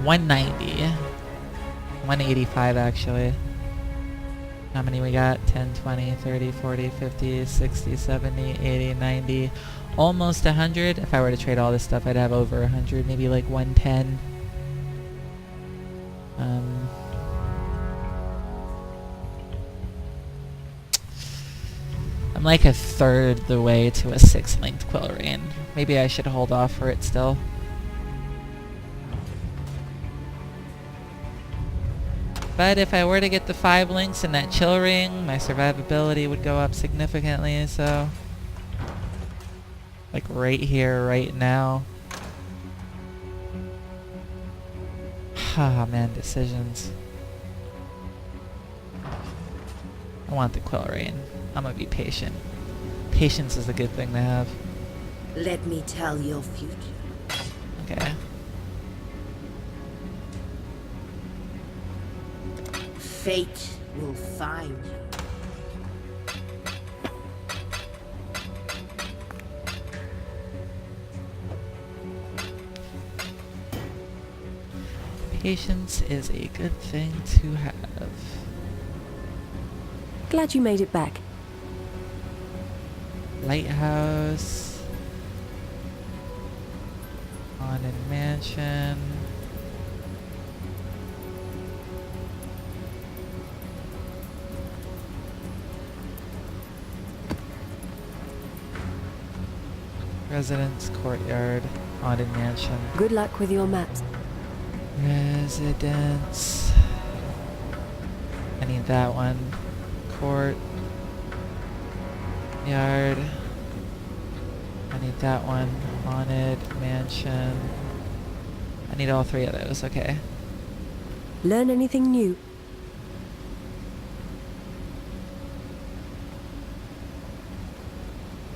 190. 185 actually. How many we got? 10, 20, 30, 40, 50, 60, 70, 80, 90. Almost 100. If I were to trade all this stuff, I'd have over 100. Maybe like 110. I'm like a third the way to a 6-linked Quill Rain. Maybe I should hold off for it still. But if I were to get the 5 links in that chill ring, my survivability would go up significantly, so... like right here, right now. Ah, man, decisions. I want the Quill Rain. I'm gonna be patient. Patience is a good thing to have. Let me tell your future. Okay. Fate will find you. Patience is a good thing to have. Glad you made it back. Lighthouse. Haunted Mansion. Residence Courtyard. Haunted Mansion. Good luck with your maps. Residence. I need that one. Court. Yard. I need that one. Haunted Mansion. I need all 3 of those, okay. Learn anything new?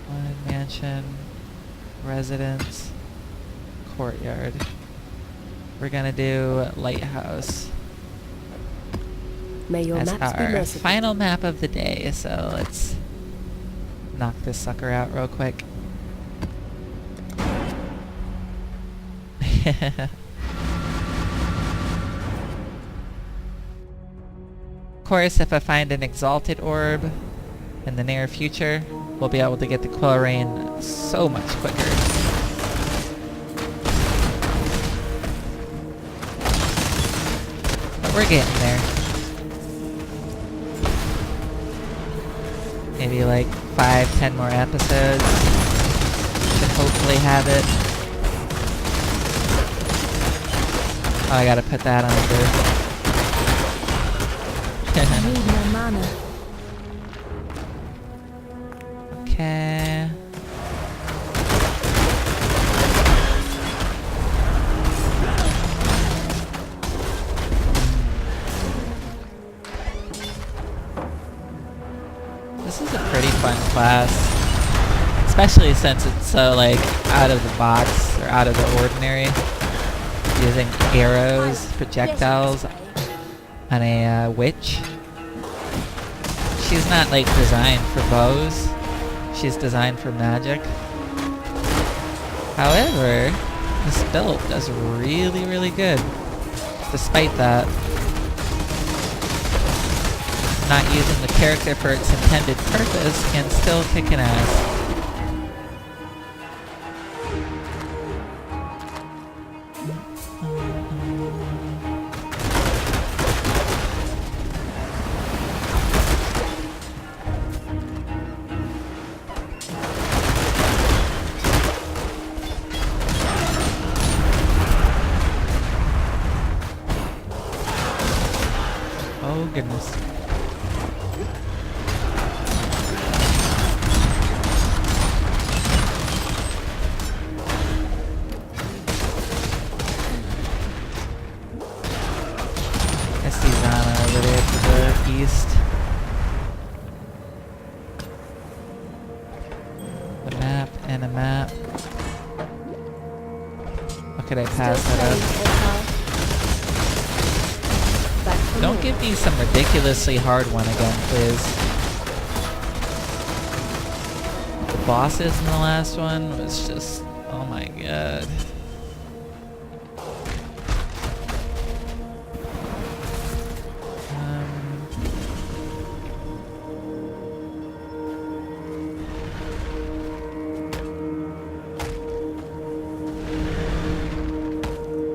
Haunted Mansion. Residence. Courtyard. We're gonna do Lighthouse May your as maps be our merciful. final map of the day, so let's knock this sucker out real quick. Of course, if I find an Exalted Orb in the near future, we'll be able to get the Quill Rain so much quicker. But we're getting there. Maybe like 5-10 more episodes. Should hopefully have it. Oh, I gotta put that under. I need more mana. Okay. This is a pretty fun class. Especially since it's so like out of the box or out of the ordinary. Using arrows, projectiles on a witch. She's not like designed for bows. She's designed for magic. However, this build does really, really good. Despite that. not using the character for its intended purpose can still kick an ass. Oh goodness. I see Zana over there to the east. The map and a map. How could I pass that up? Don't give me some ridiculously hard one again, please. The bosses in the last one was just... oh my god.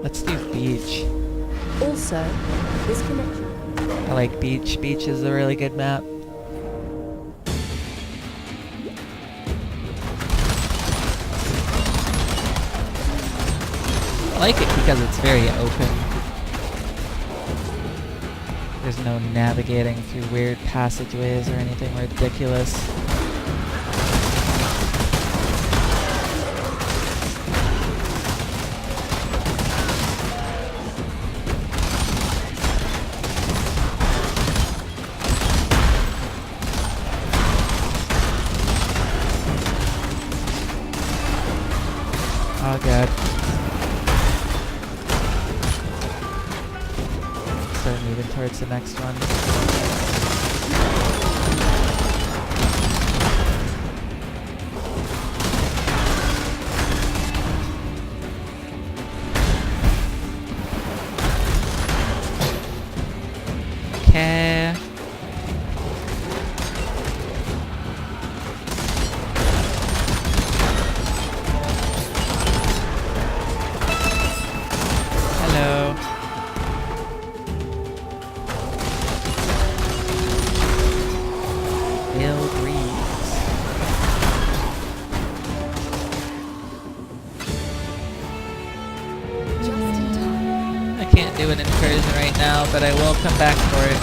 Let's do beach. Also, this connection. I like beach. Beach is a really good map. I like it because it's very open. There's no navigating through weird passageways or anything ridiculous. Oh god. Start moving towards the next one. Okay. Hello. Bill Reeves. Just in time. I can't do an incursion right now, but I will come back for it.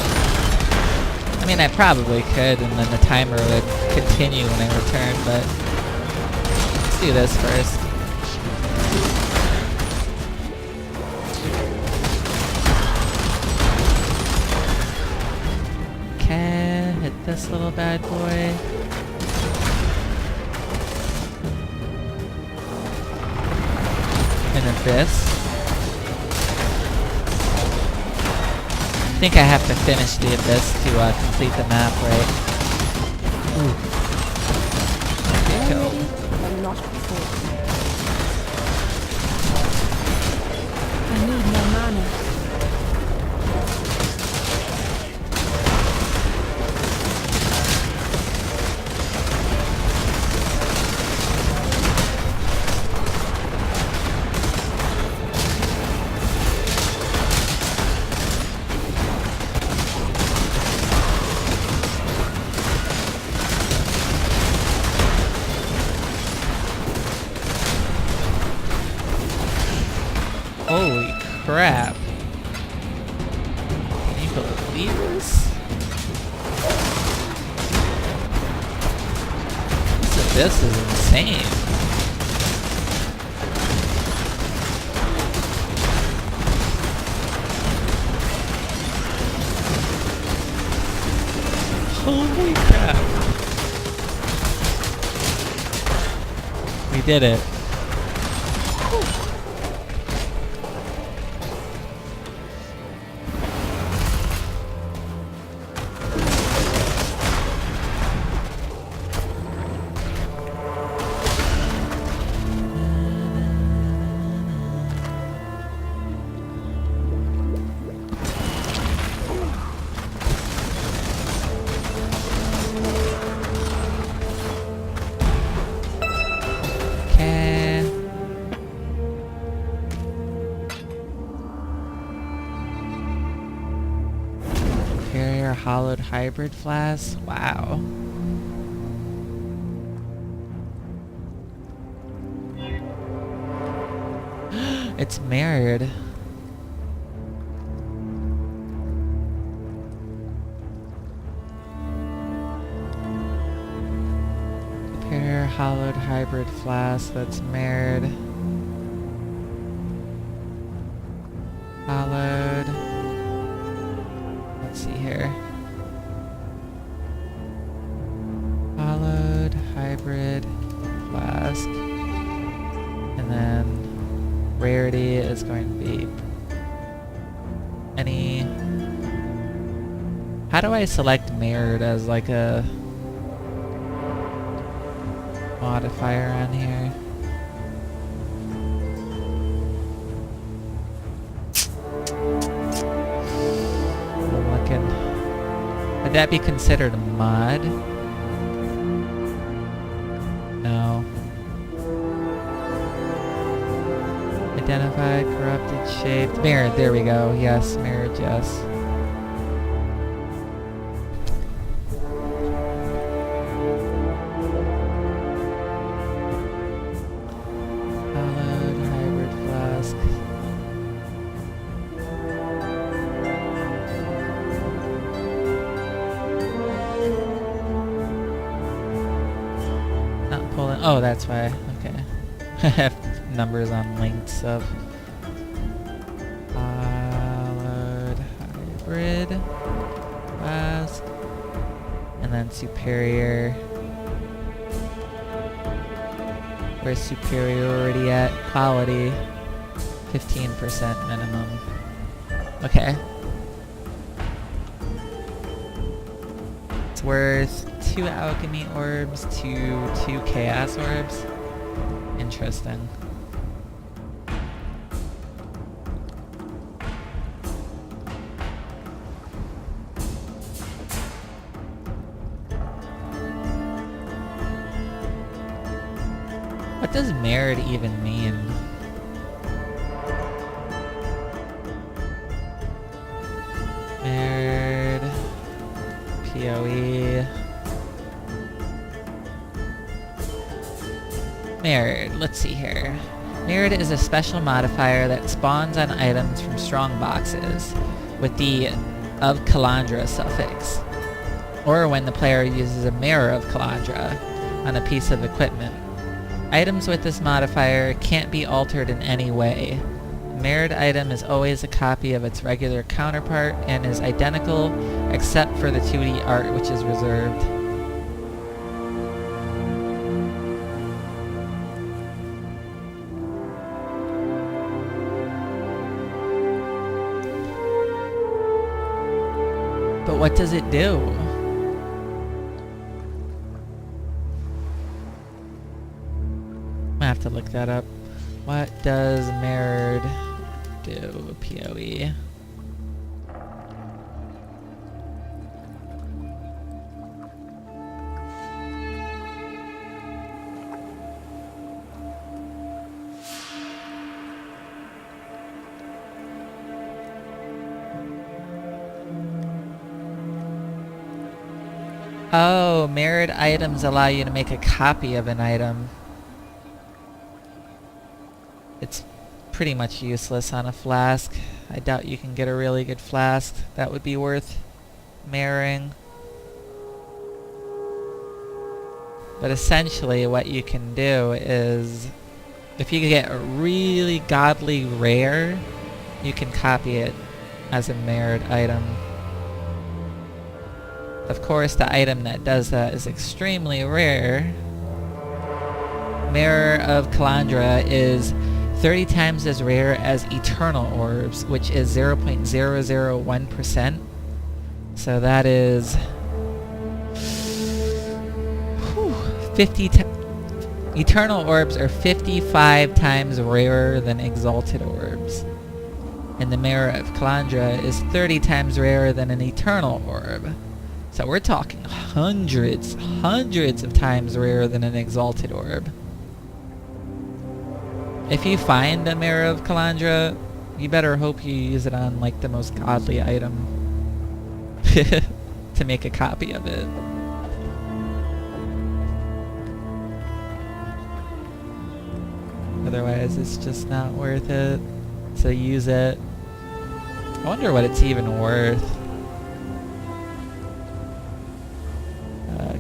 I mean, I probably could, and then the timer would continue when I return, but let's do this first. Okay, hit this little bad boy. And then this. I think I have to finish the abyss to complete the map, right? Ooh. Okay, cool. But not before. I need more mana. Holy crap. Can you believe this? This is insane. Holy crap. We did it. hollowed hybrid flask. Wow. It's mirrored. Repair hollowed hybrid flask that's mirrored. Hollowed. Let's see here. Hollowed hybrid flask. And then rarity is going to be any... How do I select mirrored as like a modifier on here? I'm looking. Would that be considered a mod? No. Identified, corrupted, shaped, mirrored, there we go. Yes, mirrored, yes. Hollowed hybrid flask. Not pulling. Oh, that's why. Okay. I have numbers on linked stuff. Hollowed hybrid flask. And then superior. Where's superiority at? Quality. 15% minimum. Okay. It's worth 2 alchemy orbs to 2 chaos orbs. Interesting. What does merit even mean? Merit, PoE. Merit, let's see here. Merit is a special modifier that spawns on items from strong boxes with the of Kalandra suffix, or when the player uses a mirror of Kalandra on a piece of equipment. Items with this modifier can't be altered in any way. A mirrored item is always a copy of its regular counterpart and is identical except for the 2D art, which is reserved. But what does it do? I have to look that up. What does mirrored do? PoE. Oh, mirrored items allow you to make a copy of an item. It's pretty much useless on a flask. I doubt you can get a really good flask that would be worth mirroring. But essentially what you can do is, if you get a really godly rare, you can copy it as a mirrored item. Of course, the item that does that is extremely rare. Mirror of Kalandra is 30 times as rare as Eternal Orbs, which is 0.001%. So that is 50 Eternal Orbs are 55 times rarer than Exalted Orbs. And the Mirror of Kalandra is 30 times rarer than an Eternal Orb. So we're talking hundreds of times rarer than an Exalted Orb. If you find a Mirror of Kalandra, you better hope you use it on like the most godly item. to make a copy of it. Otherwise, it's just not worth it to use it. I wonder what it's even worth.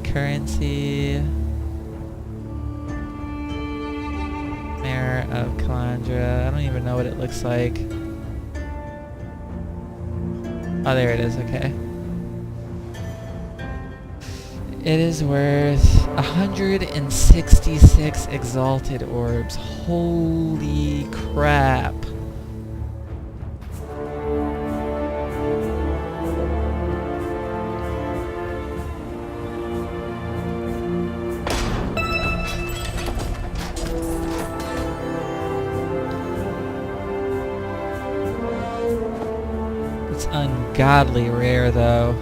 Currency. Mirror of Calandra. I don't even know what it looks like. Oh, there it is. Okay. It is worth 166 exalted orbs. Holy crap. It's ungodly rare though.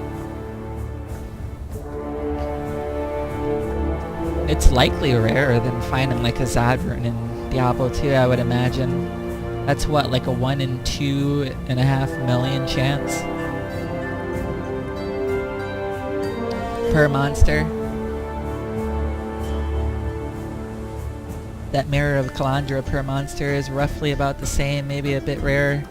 It's likely rarer than finding like a Zadrun in Diablo 2, I would imagine. That's what, like a 1 in 2.5 million chance per monster. That Mirror of Calandra per monster is roughly about the same, maybe a bit rarer.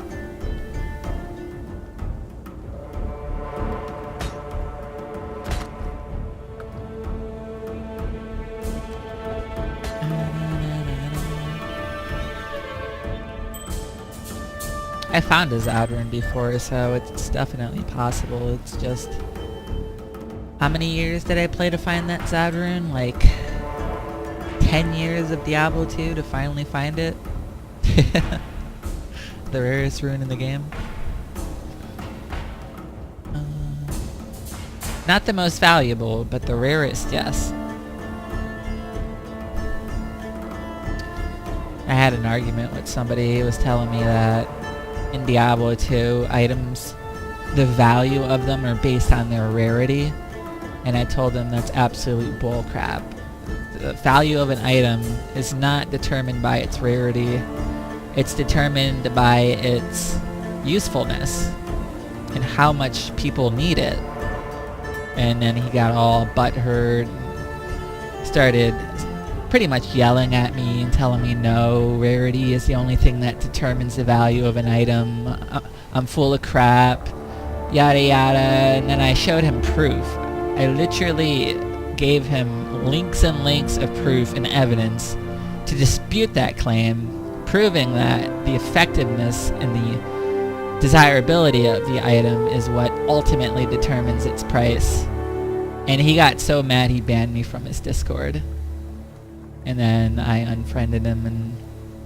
I found a Zadrun before, so it's definitely possible. It's just... How many years did I play to find that Zadrun? Like... 10 years of Diablo 2 to finally find it? The rarest rune in the game. Not the most valuable, but the rarest, yes. I had an argument with somebody who was telling me that in Diablo 2, items, the value of them are based on their rarity, and I told them that's absolute bullcrap. The value of an item is not determined by its rarity, it's determined by its usefulness and how much people need it. And then he got all butthurt, started pretty much yelling at me and telling me no, rarity is the only thing that determines the value of an item. I'm full of crap, yada yada. And then I showed him proof. I literally gave him links and links of proof and evidence to dispute that claim, proving that the effectiveness and the desirability of the item is what ultimately determines its price. And he got so mad he banned me from his Discord. And then I unfriended him and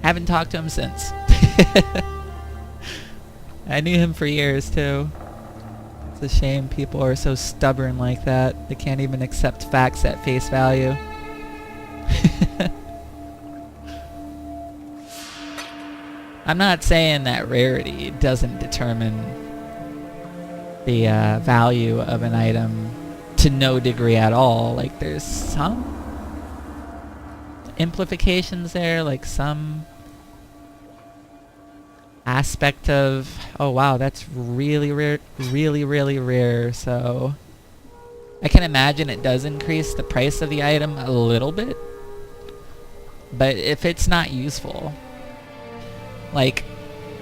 haven't talked to him since. I knew him for years too. It's a shame people are so stubborn like that. They can't even accept facts at face value. I'm not saying that rarity doesn't determine the value of an item to no degree at all. Like there's some implications there, like some aspect of, oh wow, that's really rare, really rare, so I can imagine it does increase the price of the item a little bit. But if it's not useful, like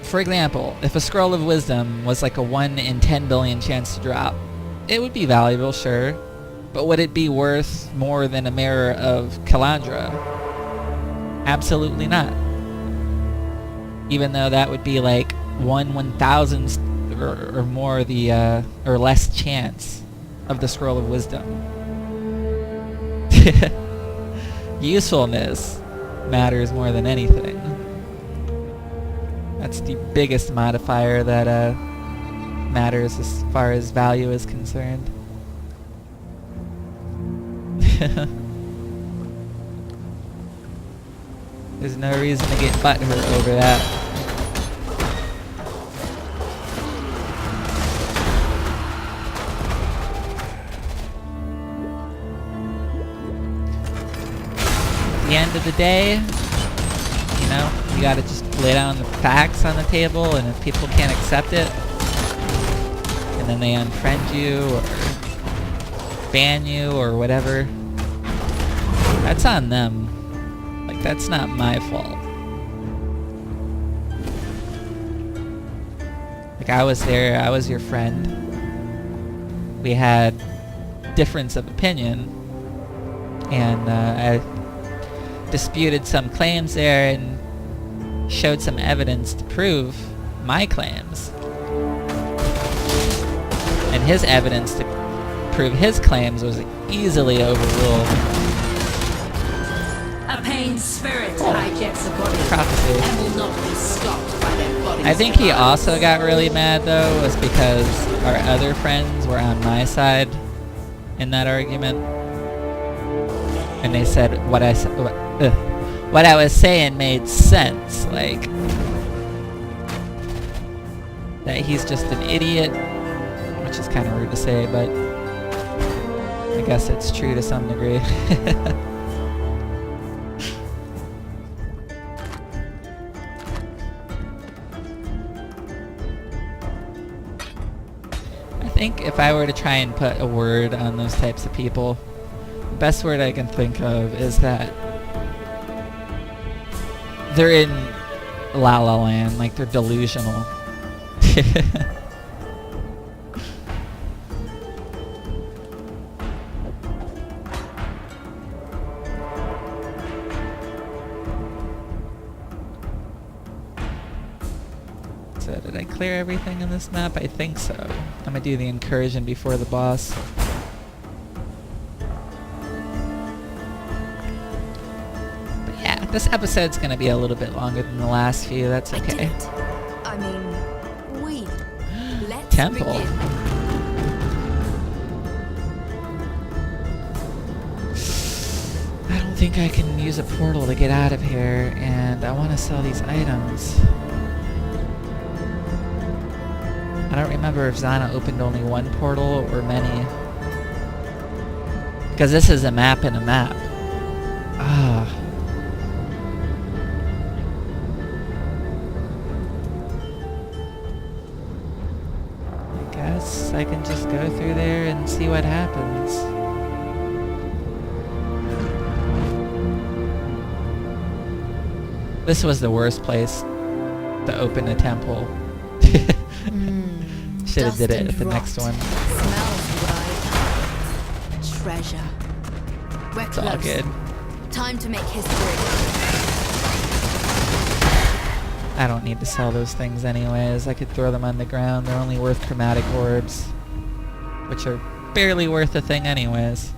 for example, if a Scroll of Wisdom was like a 1 in 10 billion chance to drop, it would be valuable, sure, but would it be worth more than a Mirror of Calandra? Absolutely not. Even though that would be like 1/1000th or more the or less chance of the Scroll of Wisdom. Usefulness matters more than anything. That's the biggest modifier that matters as far as value is concerned. There's no reason to get butthurt over that. At the end of the day, you know, you gotta just lay down the facts on the table, and if people can't accept it, and then they unfriend you or ban you or whatever, that's on them. Like, that's not my fault. Like, I was there, I was your friend. We had difference of opinion, and I disputed some claims there and showed some evidence to prove my claims. And his evidence to prove his claims was easily overruled. A pained spirit hijacks a body Prophecy. and will not be stopped by their bodies. I think he also got really mad though, was because our other friends were on my side in that argument. And they said what I was saying made sense, like that he's just an idiot, which is kind of rude to say, but I guess it's true to some degree. I think if I were to try and put a word on those types of people, the best word I can think of is that they're in La La Land, like they're delusional. So did I clear everything in this map? I think so. I'm gonna do the incursion before the boss. But yeah, this episode's gonna be a little bit longer than the last few. That's okay. I mean, we. Let's Temple. begin. I don't think I can use a portal to get out of here, and I want to sell these items. I don't remember if Zana opened only one portal or many. Because this is a map in a map. Ah. I guess I can just go through there and see what happens. This was the worst place to open a temple. Should have did it at the next one. Smells right. Treasure. We're It's all close. good. Time to make history. I don't need to sell those things anyways. I could throw them on the ground. They're only worth chromatic orbs, which are barely worth a thing anyways.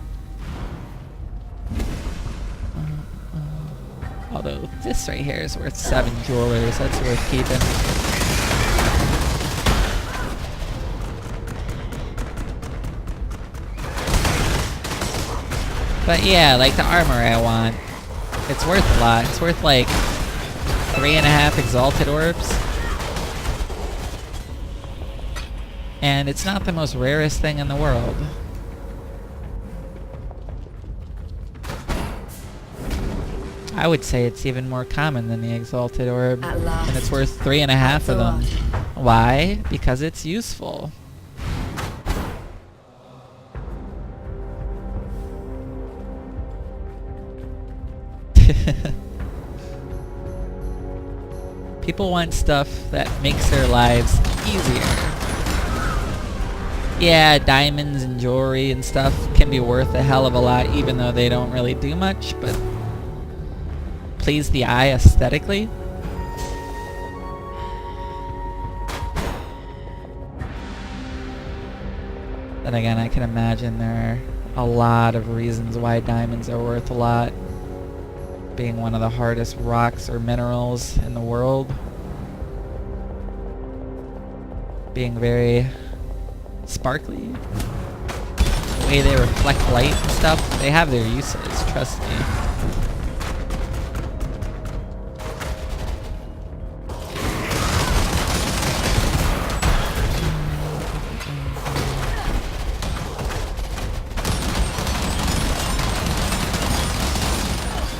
Although this right here is worth 7 jewelers. That's worth keeping. But yeah, like the armor I want, it's worth a lot. It's worth like 3.5 exalted orbs. And it's not the most rarest thing in the world. I would say it's even more common than the exalted orb. At last. And it's worth 3.5 of them. Why? Because it's useful. People want stuff that makes their lives easier. Yeah, diamonds and jewelry and stuff can be worth a hell of a lot even though they don't really do much, but please the eye aesthetically. Then again, I can imagine there are a lot of reasons why diamonds are worth a lot. Being one of the hardest rocks or minerals in the world. Being very sparkly. The way they reflect light and stuff, they have their uses, trust me.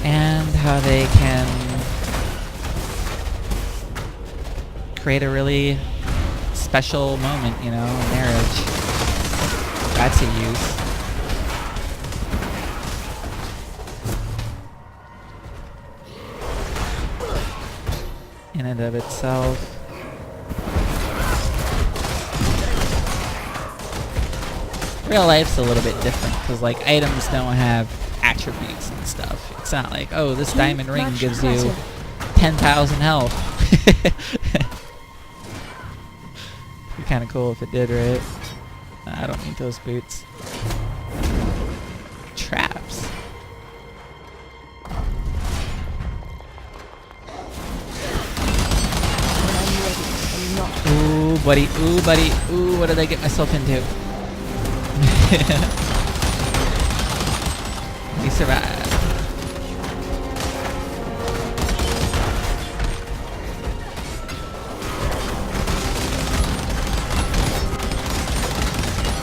And how they can create a really special moment, you know, a marriage. That's a use. in and of itself. Real life's a little bit different because like items don't have attributes and stuff. It's not like, oh, this diamond ring gives you 10,000 health. It'd be kind of cool if it did, right? I don't need those boots. Traps. Ooh, buddy. Ooh, buddy. Ooh, what did I get myself into? We survived.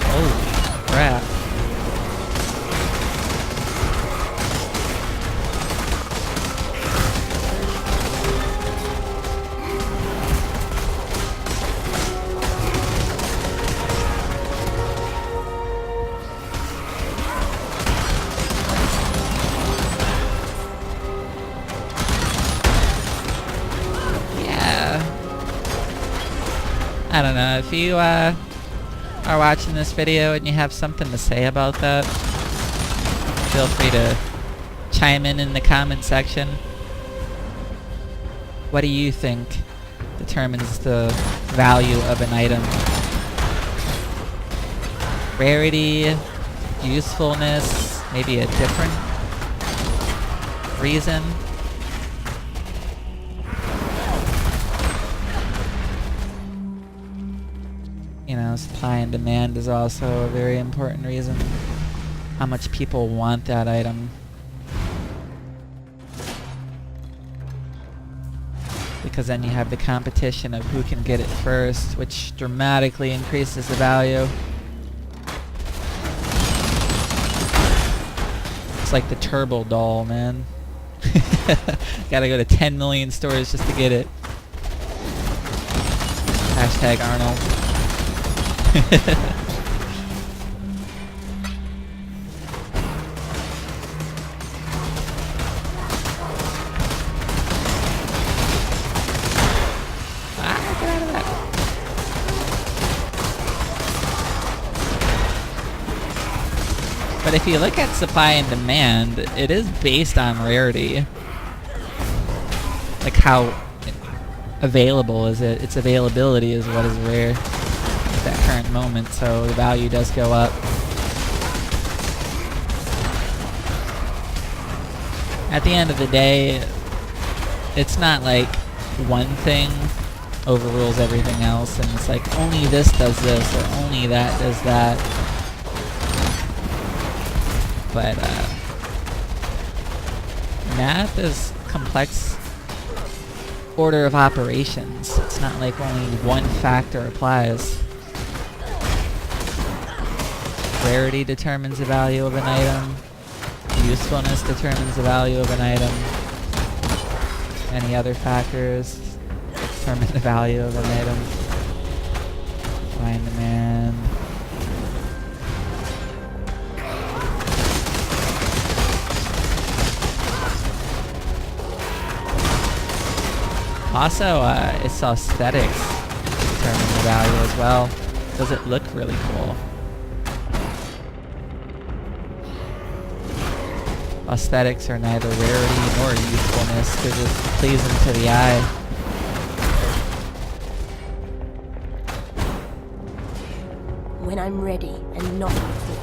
Holy crap. I don't know, if you are watching this video and you have something to say about that, feel free to chime in the comment section. What do you think determines the value of an item? Rarity, usefulness, maybe a different reason? You know, supply and demand is also a very important reason. How much people want that item. Because then you have the competition of who can get it first, which dramatically increases the value. It's like the turbo doll, man. Gotta go to 10 million stores just to get it. Hashtag Arnold. Get out of that. But if you look at supply and demand, it is based on rarity. Like how available is it? Its availability is what is rare at that current moment, so the value does go up. At the end of the day, it's not like one thing overrules everything else and it's like only this does this or only that does that. But math is complex order of operations. It's not like only one factor applies. Rarity determines the value of an item. Usefulness determines the value of an item. Any other factors determine the value of an item. Supply and demand. Also, its aesthetics determine the value as well. Does it look really cool? Aesthetics are neither rarity nor usefulness, they're just pleasing to the eye. When I'm ready and not before.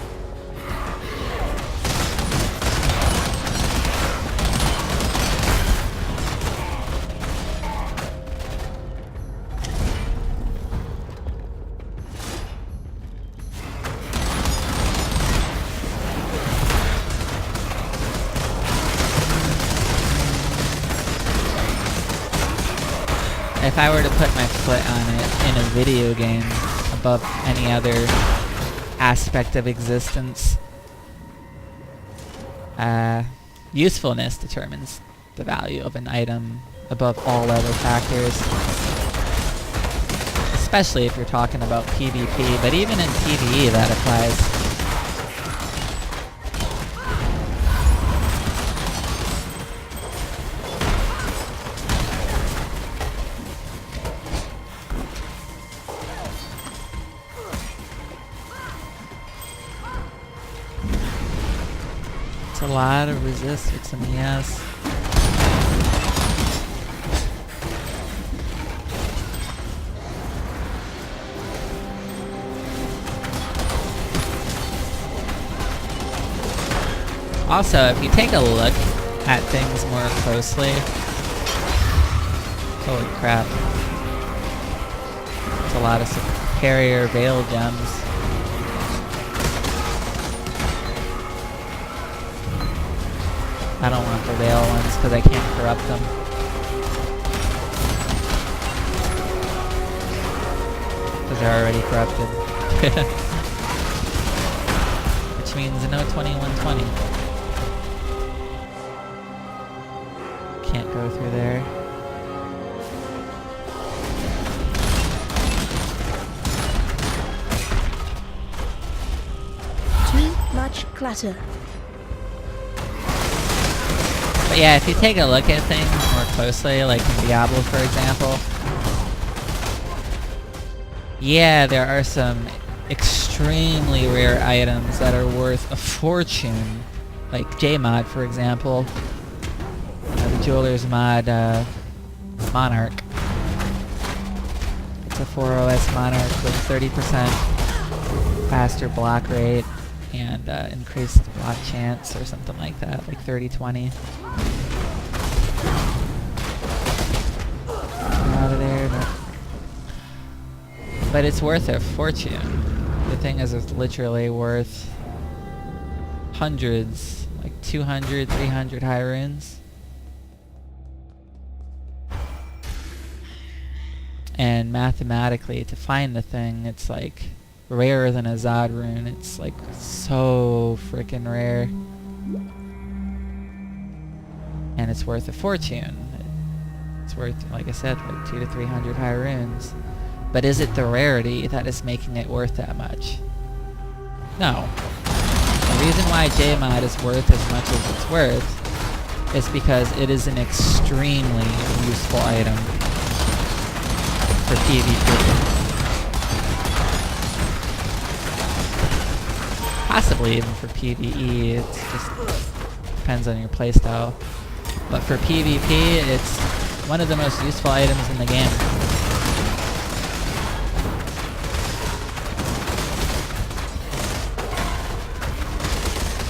If I were to put my foot on it in a video game above any other aspect of existence, usefulness determines the value of an item above all other factors. Especially if you're talking about PvP, but even in PvE that applies. It's a lot of resist with some ES. Also, if you take a look at things more closely, holy crap. It's a lot of superior Veil gems. I don't want the Veil ones because I can't corrupt them. Because they're already corrupted. Which means no 2120. Can't go through there. Too much clutter. But yeah, if you take a look at things more closely, like in Diablo for example, yeah, there are some extremely rare items that are worth a fortune. Like J-Mod for example. The Jeweler's Mod Monarch. It's a 4OS Monarch with 30% faster block rate and increased block chance or something like that, like 30-20. Out of there, but it's worth a fortune. The thing is, it's literally worth hundreds, like 200, 300 high runes. And mathematically, to find the thing, it's like rarer than a Zod rune. It's like so freaking rare. And it's worth a fortune. It's worth, like I said, like 200 to 300 high runes. But is it the rarity that is making it worth that much? No. The reason why J-Mod is worth as much as it's worth is because it is an extremely useful item for PvP. Possibly even for PvE, it just depends on your playstyle. But for PvP, it's one of the most useful items in the game.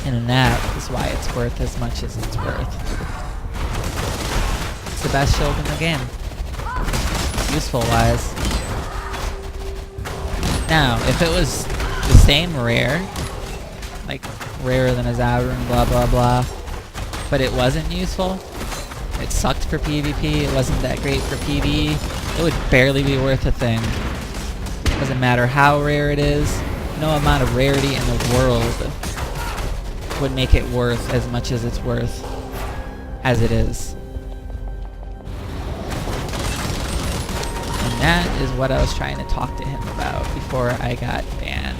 And that is why it's worth as much as it's worth. It's the best shield in the game. Useful wise. Now, if it was the same rare, like rarer than a Zavrun, blah blah blah, but it wasn't useful, it sucked for PvP, it wasn't that great for PvE, it would barely be worth a thing. Doesn't matter how rare it is, no amount of rarity in the world would make it worth as much as it's worth as it is. And that is what I was trying to talk to him about before I got banned.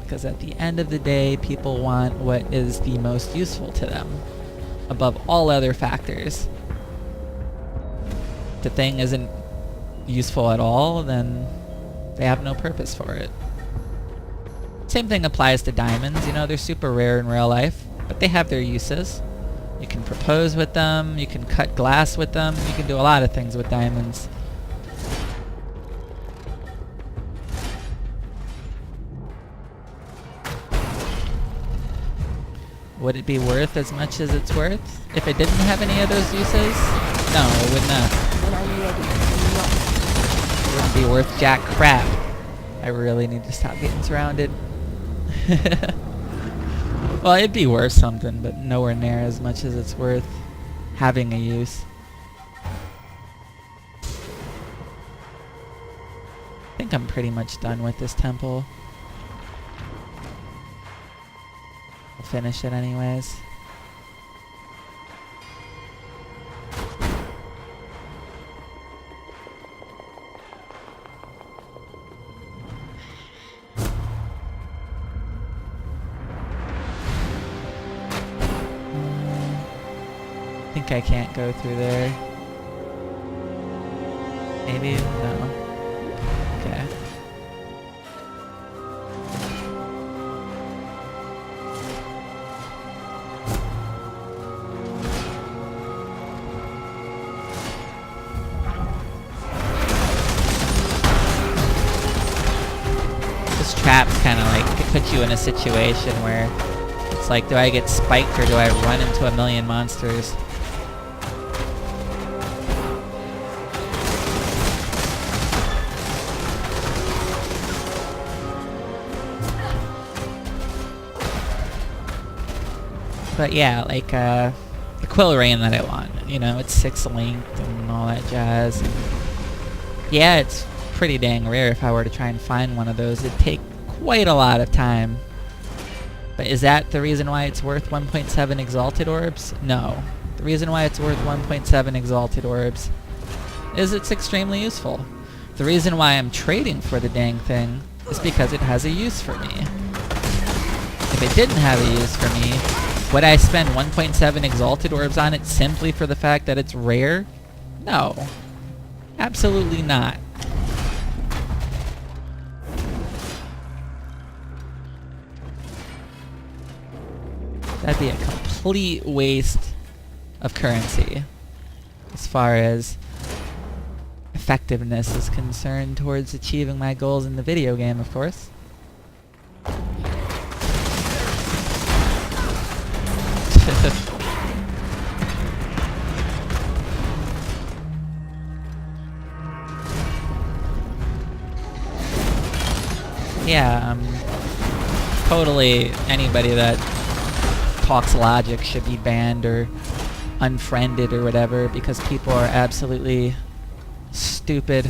Because at the end of the day, people want what is the most useful to them, above all other factors. If the thing isn't useful at all, then they have no purpose for it. Same thing applies to diamonds. You know, they're super rare in real life, but they have their uses. You can propose with them, you can cut glass with them, you can do a lot of things with diamonds. Would it be worth as much as it's worth if it didn't have any of those uses? No, it would not. It wouldn't be worth jack crap. I really need to stop getting surrounded. Well, it'd be worth something, but nowhere near as much as it's worth having a use. I think I'm pretty much done with this temple. I'll finish it anyways. think I can't go through there. Maybe? No. Okay. This trap's kind of like, it puts you in a situation where it's like, do I get spiked or do I run into a million monsters? But yeah, like, the Quill Rain that I want, you know, it's 6 linked and all that jazz. Yeah, it's pretty dang rare. If I were to try and find one of those, it'd take quite a lot of time. But is that the reason why it's worth 1.7 Exalted Orbs? No. The reason why it's worth 1.7 Exalted Orbs is it's extremely useful. The reason why I'm trading for the dang thing is because it has a use for me. If it didn't have a use for me, would I spend 1.7 Exalted Orbs on it simply for the fact that it's rare? No. Absolutely not. That'd be a complete waste of currency as far as effectiveness is concerned towards achieving my goals in the video game, of course. Yeah, totally anybody that talks logic should be banned or unfriended or whatever because people are absolutely stupid.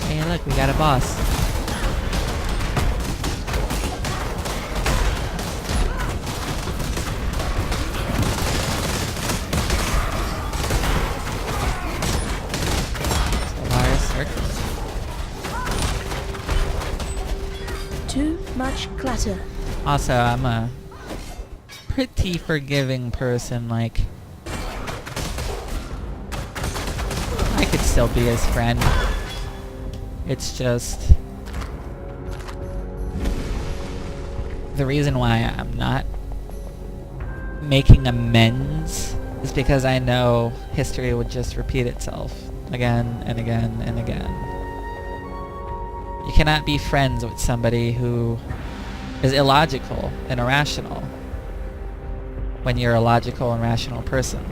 Hey, look, we got a boss. Too much clutter. Also, I'm a pretty forgiving person, like, I could still be his friend. It's just the reason why I'm not making amends is because I know history would just repeat itself again and again and again. You cannot be friends with somebody who is illogical and irrational when you're a logical and rational person.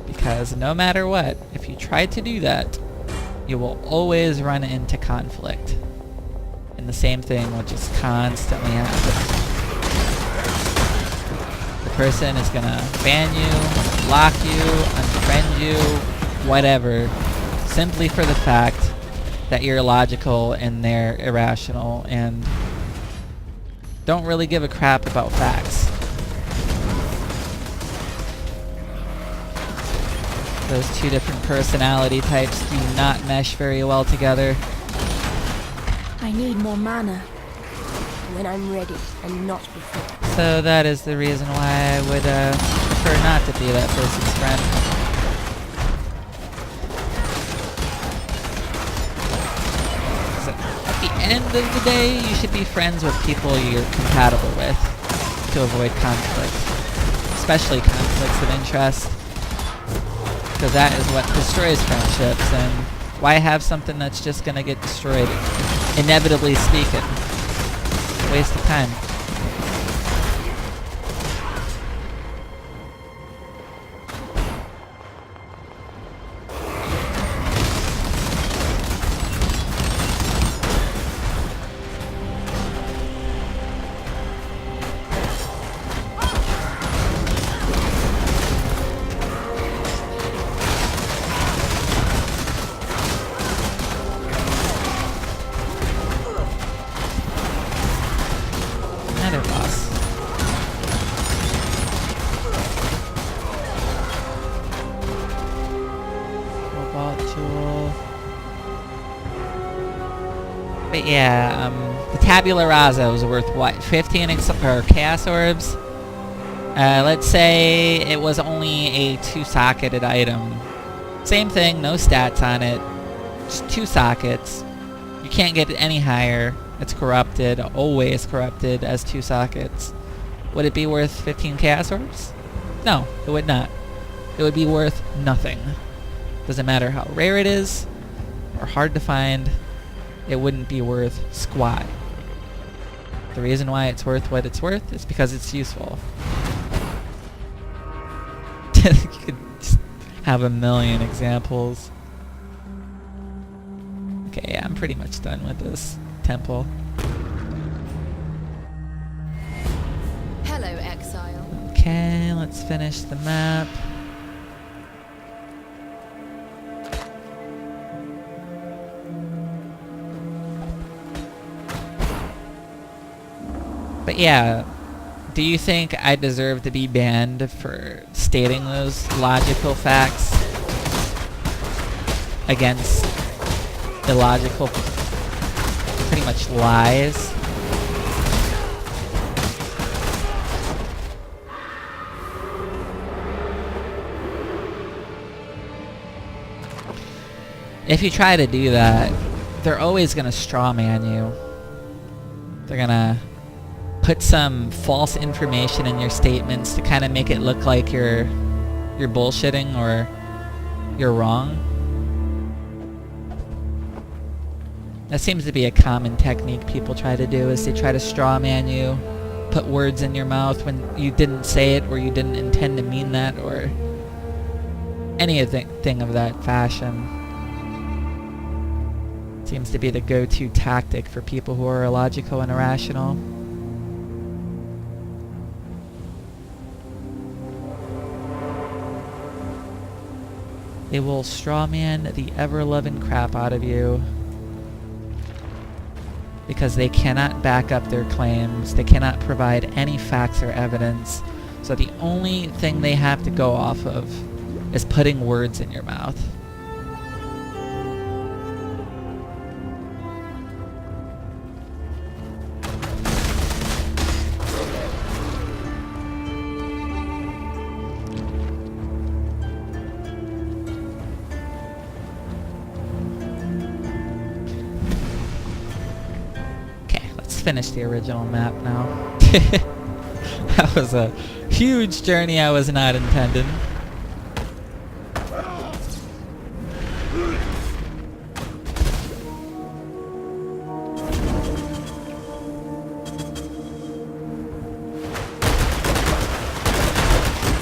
Because no matter what, if you try to do that, you will always run into conflict. And the same thing will just constantly happen. The person is gonna ban you, block you, unfriend you, whatever, simply for the fact that you're illogical and they're irrational and don't really give a crap about facts. Those two different personality types do not mesh very well together. I need more mana. When I'm ready, and not before. So that is the reason why I would prefer not to be that person's friend. So at the end of the day, you should be friends with people you're compatible with to avoid conflict. Especially conflicts of interest. Because that is what destroys friendships, and why have something that's just gonna get destroyed, inevitably speaking? It's a waste of time. But yeah, the tabula rasa was worth what? 15 chaos orbs? Let's say it was only a 2-socketed item. Same thing, no stats on it. Just 2 sockets. You can't get it any higher. It's corrupted, always corrupted as 2 sockets. Would it be worth 15 chaos orbs? No, it would not. It would be worth nothing. Doesn't matter how rare it is or hard to find. It wouldn't be worth squat. The reason why it's worth what it's worth is because it's useful. You could just have a million examples. Okay, yeah, I'm pretty much done with this temple. Hello, Exile. Okay, let's finish the map. But yeah, do you think I deserve to be banned for stating those logical facts against illogical, pretty much lies? If you try to do that, they're always gonna straw man you. They're gonna put some false information in your statements to kind of make it look like you're bullshitting or you're wrong. That seems to be a common technique people try to do, is they try to straw man you, put words in your mouth when you didn't say it or you didn't intend to mean that or anything of that fashion. Seems to be the go-to tactic for people who are illogical and irrational. They will strawman the ever-loving crap out of you because they cannot back up their claims. They cannot provide any facts or evidence. So the only thing they have to go off of is putting words in your mouth. Finish the original map now. That was a huge journey I was not intending.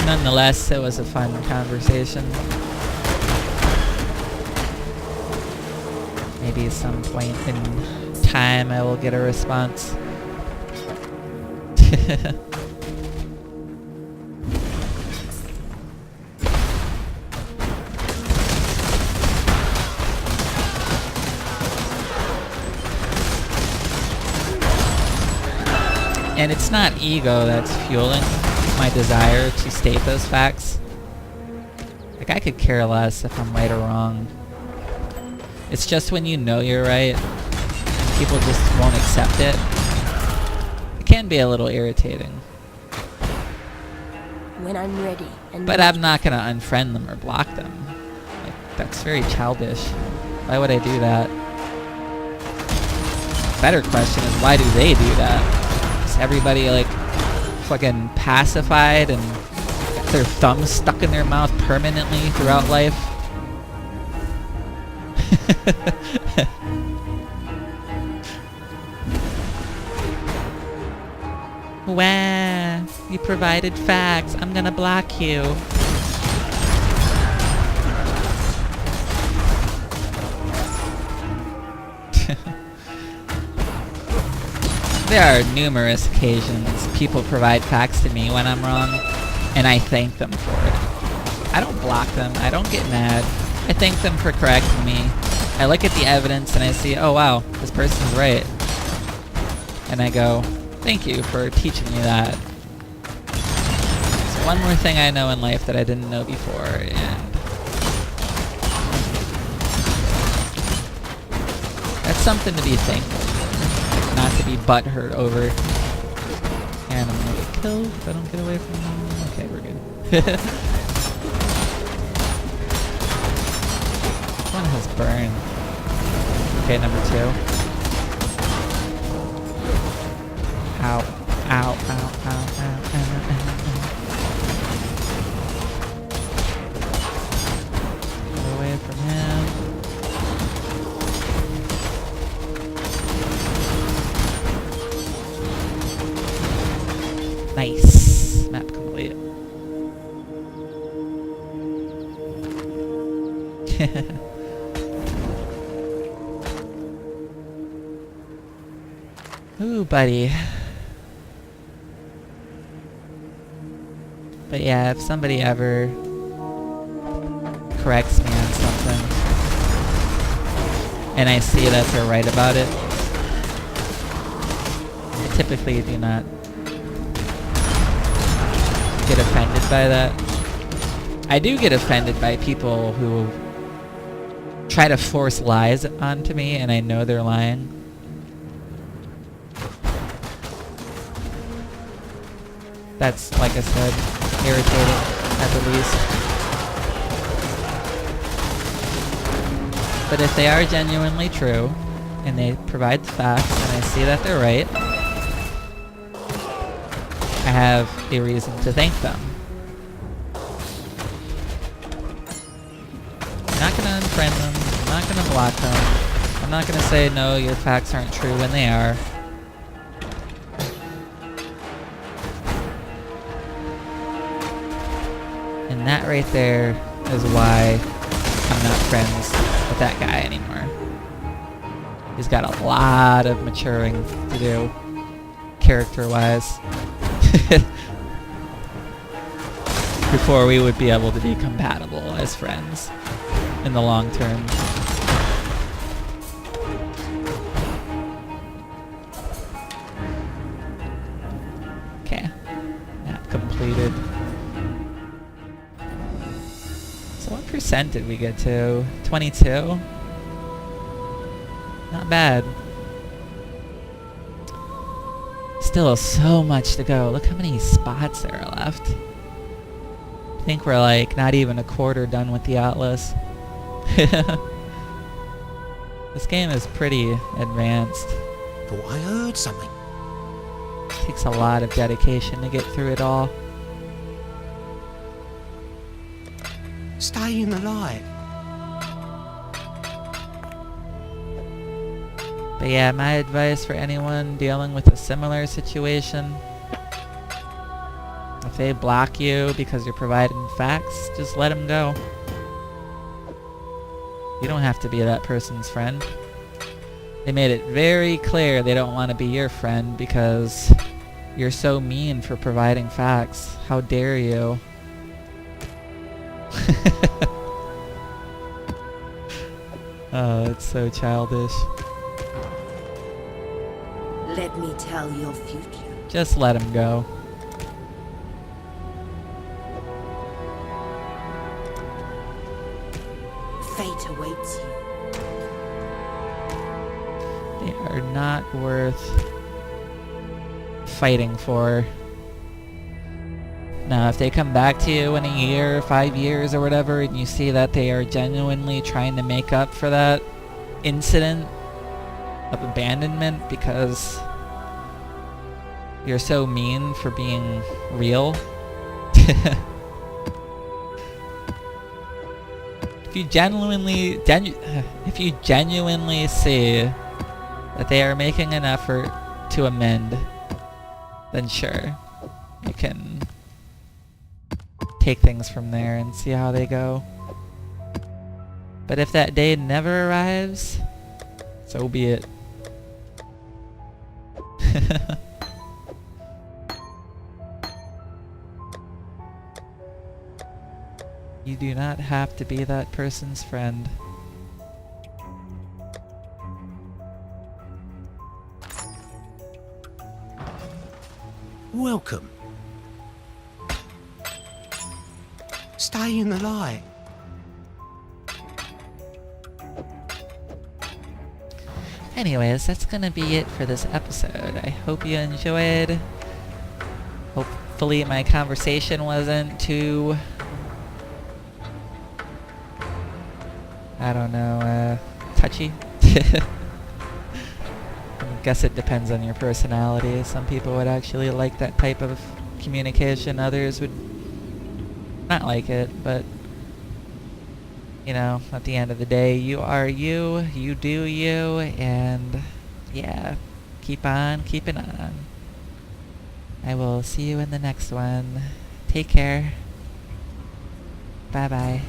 Nonetheless, it was a fun conversation. Maybe at some point in time I will get a response. And it's not ego that's fueling my desire to state those facts. Like, I could care less if I'm right or wrong. It's just when you know you're right, people just won't accept it. It can be a little irritating. When I'm ready and But I'm not gonna unfriend them or block them. Like, that's very childish. Why would I do that? Better question is, why do they do that? Is everybody like fucking pacified and got their thumbs stuck in their mouth permanently throughout life? Wow, you provided facts. I'm gonna block you. There are numerous occasions people provide facts to me when I'm wrong, and I thank them for it. I don't block them. I don't get mad. I thank them for correcting me. I look at the evidence and I see, oh wow, this person's right. And I go, thank you for teaching me that. It's one more thing I know in life that I didn't know before, and that's something to be thankful, not to be butthurt over. And I'm gonna get killed if I don't get away from him. Okay, we're good. This one has burn. Okay, number 2. Ow, ow, ow, ow, ow, ow, ow. Get away from him. Nice. Map complete. Ooh, buddy. But yeah, if somebody ever corrects me on something and I see that they're right about it, I typically do not get offended by that. I do get offended by people who try to force lies onto me and I know they're lying. That's, like I said, irritating at the least. But if they are genuinely true and they provide the facts and I see that they're right, I have a reason to thank them. I'm not going to unfriend them. I'm not going to block them. I'm not going to say, no, your facts aren't true when they are. And that right there is why I'm not friends with that guy anymore. He's got a lot of maturing to do, character-wise, before we would be able to be compatible as friends in the long term. Okay, map completed. So what percent did we get to? 22? Not bad. Still so much to go. Look how many spots there are left. I think we're like not even a quarter done with the Atlas. This game is pretty advanced. Thought I heard something. Takes a lot of dedication to get through it all. Stay in the light. But yeah, my advice for anyone dealing with a similar situation, if they block you because you're providing facts, just let them go. You don't have to be that person's friend. They made it very clear they don't want to be your friend because you're so mean for providing facts. How dare you? Oh, it's so childish. Let me tell your future. Just let him go. Fate awaits you. They are not worth fighting for. Now, if they come back to you in a year, 5 years, or whatever, and you see that they are genuinely trying to make up for that incident of abandonment because you're so mean for being real, if you genuinely see that they are making an effort to amend, then sure, you can take things from there and see how they go. But if that day never arrives, so be it. You do not have to be that person's friend. Welcome. Stay in the light. Anyways, that's gonna be it for this episode. I hope you enjoyed. Hopefully my conversation wasn't too... I don't know, touchy? I guess it depends on your personality. Some people would actually like that type of communication. Others would not like it, but... You know, at the end of the day, you are you, you do you, and yeah, keep on keeping on. I will see you in the next one. Take care. Bye-bye.